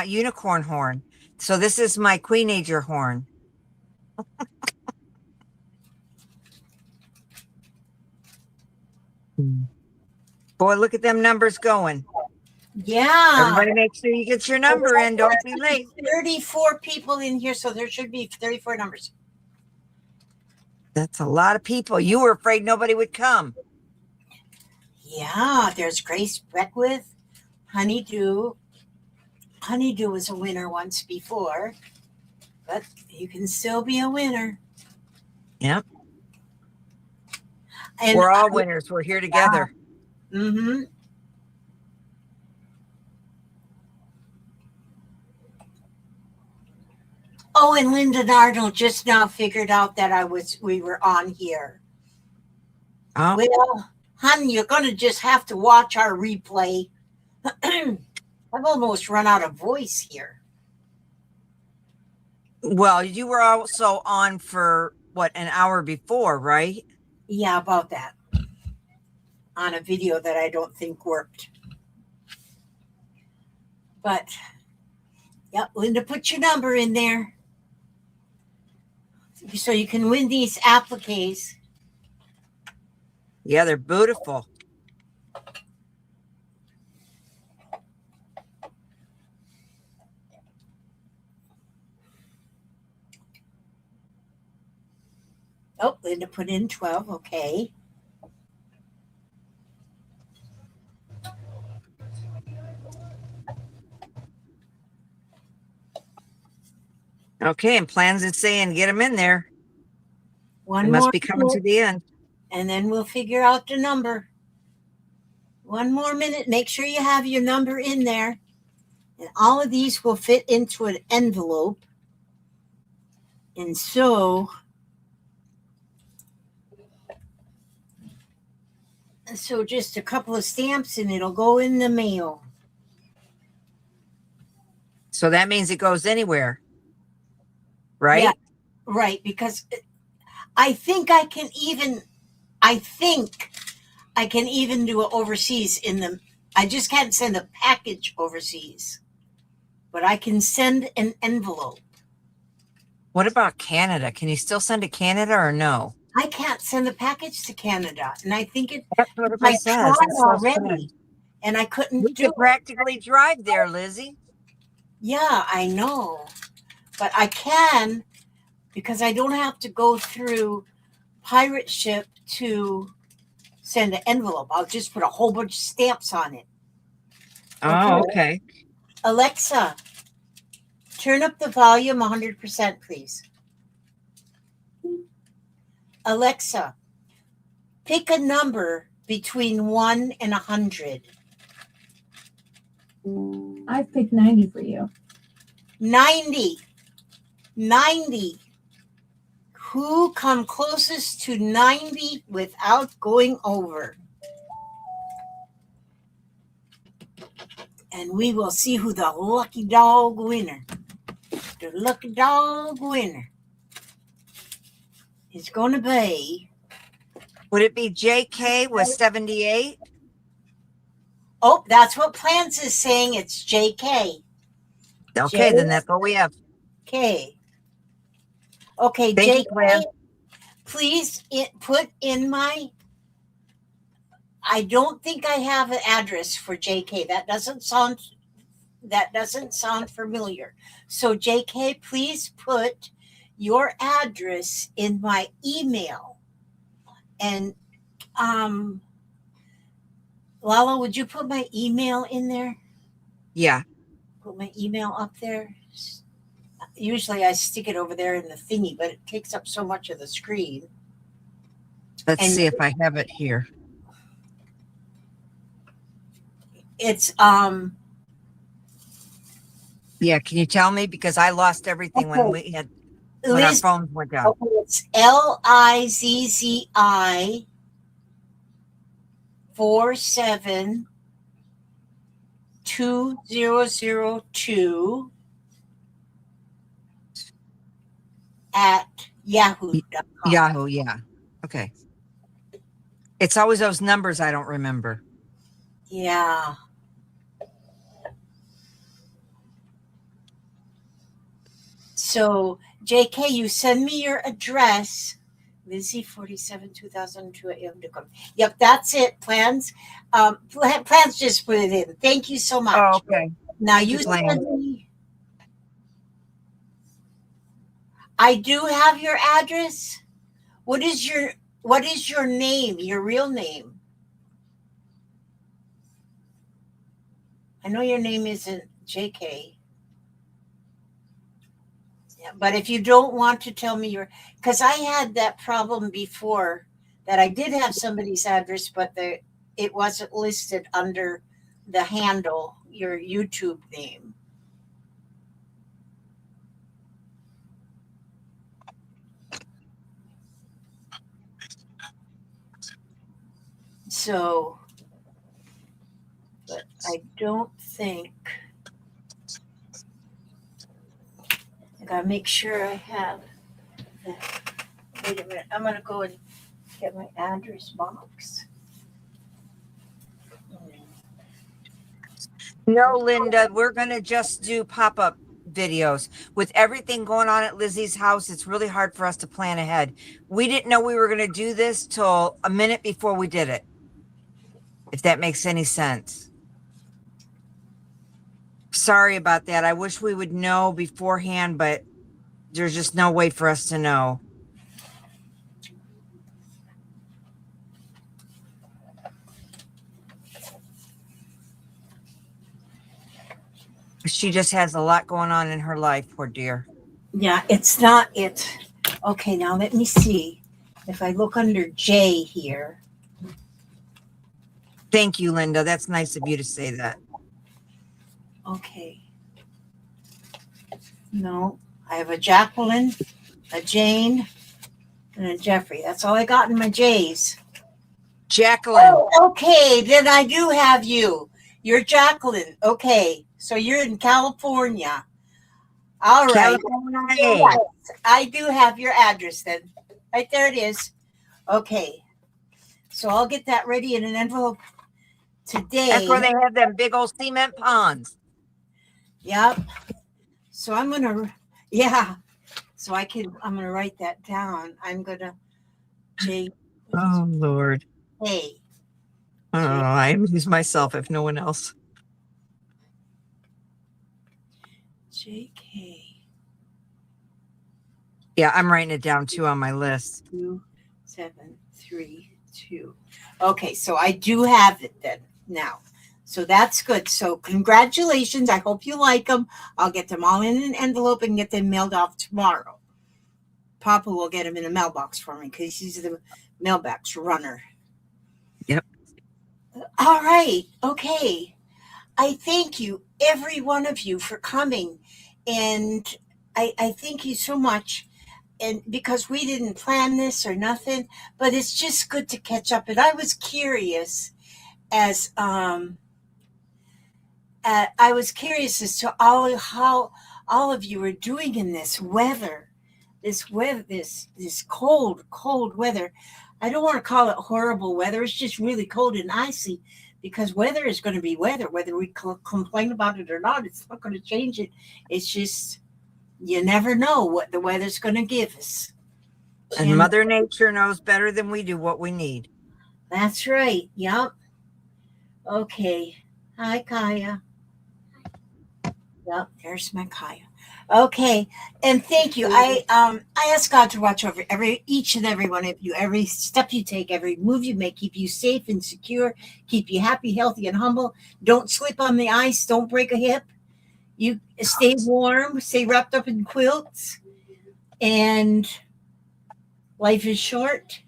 unicorn horn. So this is my queenager horn. Boy, look at them numbers going. Yeah. Everybody make sure you get your number in. Don't be late. 34 people in here, so there should be 34 numbers. That's a lot of people. You were afraid nobody would come. Yeah, there's Grace Beckwith, Honeydew. Honeydew was a winner once before, but you can still be a winner. Yep. And We're all winners. We're here together. Mm-hmm. Oh, and Linda Nardle just now figured out that we were on here. Oh. Well, hon, you're gonna just have to watch our replay. I've almost run out of voice here. Well, you were also on for what, an hour before, right? Yeah, about that. On a video that I don't think worked. But, yep, Linda, put your number in there. So you can win these appliques. Yeah, they're beautiful. Oh, Linda put in 12. Okay. Okay, and plans is saying get them in there. One It more must be coming to the end. and then we'll figure out the number. One more minute. Make sure you have your number in there. And all of these will fit into an envelope. And so just a couple of stamps and it'll go in the mail. So that means it goes anywhere, right? Yeah, right. Because I think I can even do it overseas I just can't send a package overseas, but I can send an envelope. What about Canada? Can you still send to Canada or no? I can't send a package to Canada, and I think That's what it I says. tried That's so already, sad. and I couldn't We do could practically drive there, Lizzie. Yeah, I know, but I can because I don't have to go through pirate ship to send an envelope. I'll just put a whole bunch of stamps on it. Oh, okay. Alexa, turn up the volume 100%, please. Alexa, pick a number between 1 and 100. I've picked 90 for you. 90. 90. Who come closest to 90 without going over? And we will see who the lucky dog winner. The lucky dog winner is going to be. Would it be JK with 78? Oh, that's what Plants is saying. It's JK. Okay, then that's what we have. Okay. Okay, Thank you, JK, Plan. please put in my. I don't think I have an address for JK. That doesn't sound familiar. So JK, please put your address in my email. And Lala, would you put my email in there? Yeah. Put my email up there. Usually I stick it over there in the thingy, but it takes up so much of the screen. Let's see if I have it here. It's Yeah, can you tell me? Because I lost everything when we had when our Liz, phones went down. okay, it's Lizzi 472002 at yahoo.com. Yahoo, yeah. Okay. It's always those numbers I don't remember. Yeah. So, JK, you send me your address. Lizzie 47 2002 at yahoo.com. Yep, that's it. Plans. Plans, just put it in. Thank you so much. Oh, okay. Now Thank you you, Plan. send me. I do have your address. What is your name? Your real name? I know your name isn't JK. Yeah, but if you don't want to tell me because I had that problem before that I did have somebody's address, but it wasn't listed under the handle, your YouTube name. So, but I don't think. I gotta make sure I have that. Wait a minute. I'm gonna go and get my address box. No, Linda, we're going to just do pop-up videos. With everything going on at Lizzie's house, it's really hard for us to plan ahead. We didn't know we were going to do this till a minute before we did it. If that makes any sense. Sorry about that. I wish we would know beforehand, but there's just no way for us to know. She just has a lot going on in her life, poor dear. Yeah, it's not it. Okay, now let me see. If I look under J here. Thank you, Linda. That's nice of you to say that. Okay. No, I have a Jacqueline, a Jane, and a Jeffrey. That's all I got in my J's. Jacqueline. Oh, okay, then I do have you. You're Jacqueline. Okay, so you're in California. All right. California. Yes, I do have your address then. Right there it is. Okay. So I'll get that ready in an envelope today. That's where they have them big old cement ponds. Yep. So I'm gonna, yeah. So I'm gonna write that down. I'm gonna J. Oh, Lord. Hey. Oh, I amuse myself if no one else. JK. Yeah, I'm writing it down too on my list. 2732. Okay, so I do have it then now. So that's good. So congratulations. I hope you like them. I'll get them all in an envelope and get them mailed off tomorrow. Papa will get them in a mailbox for me because he's the mailbox runner. Yep. All right. Okay. I thank you, every one of you, for coming. And I thank you so much. And because we didn't plan this or nothing, but it's just good to catch up. And I was curious as to how all of you were doing in this weather, this cold weather. I don't want to call it horrible weather. It's just really cold and icy, because weather is going to be weather, whether we complain about it or not. It's not going to change it. It's just, you never know what the weather's going to give us. And Mother Nature knows better than we do what we need. That's right. Yep. Okay. Hi, Kaya. Yep, there's my Kaya. Okay, and thank you. I ask God to watch over each and every one of you. Every step you take, every move you make, keep you safe and secure, keep you happy, healthy, and humble. Don't slip on the ice. Don't break a hip. You stay warm. Stay wrapped up in quilts. And life is short.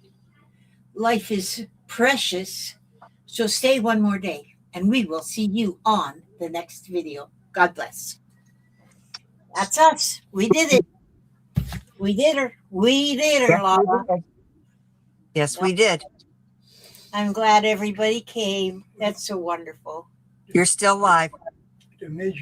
Life is precious. So stay one more day, and we will see you on the next video. God bless. That's us. We did it. We did her. We did her, Lala. Yes, we did. I'm glad everybody came. That's so wonderful. You're still live. To measure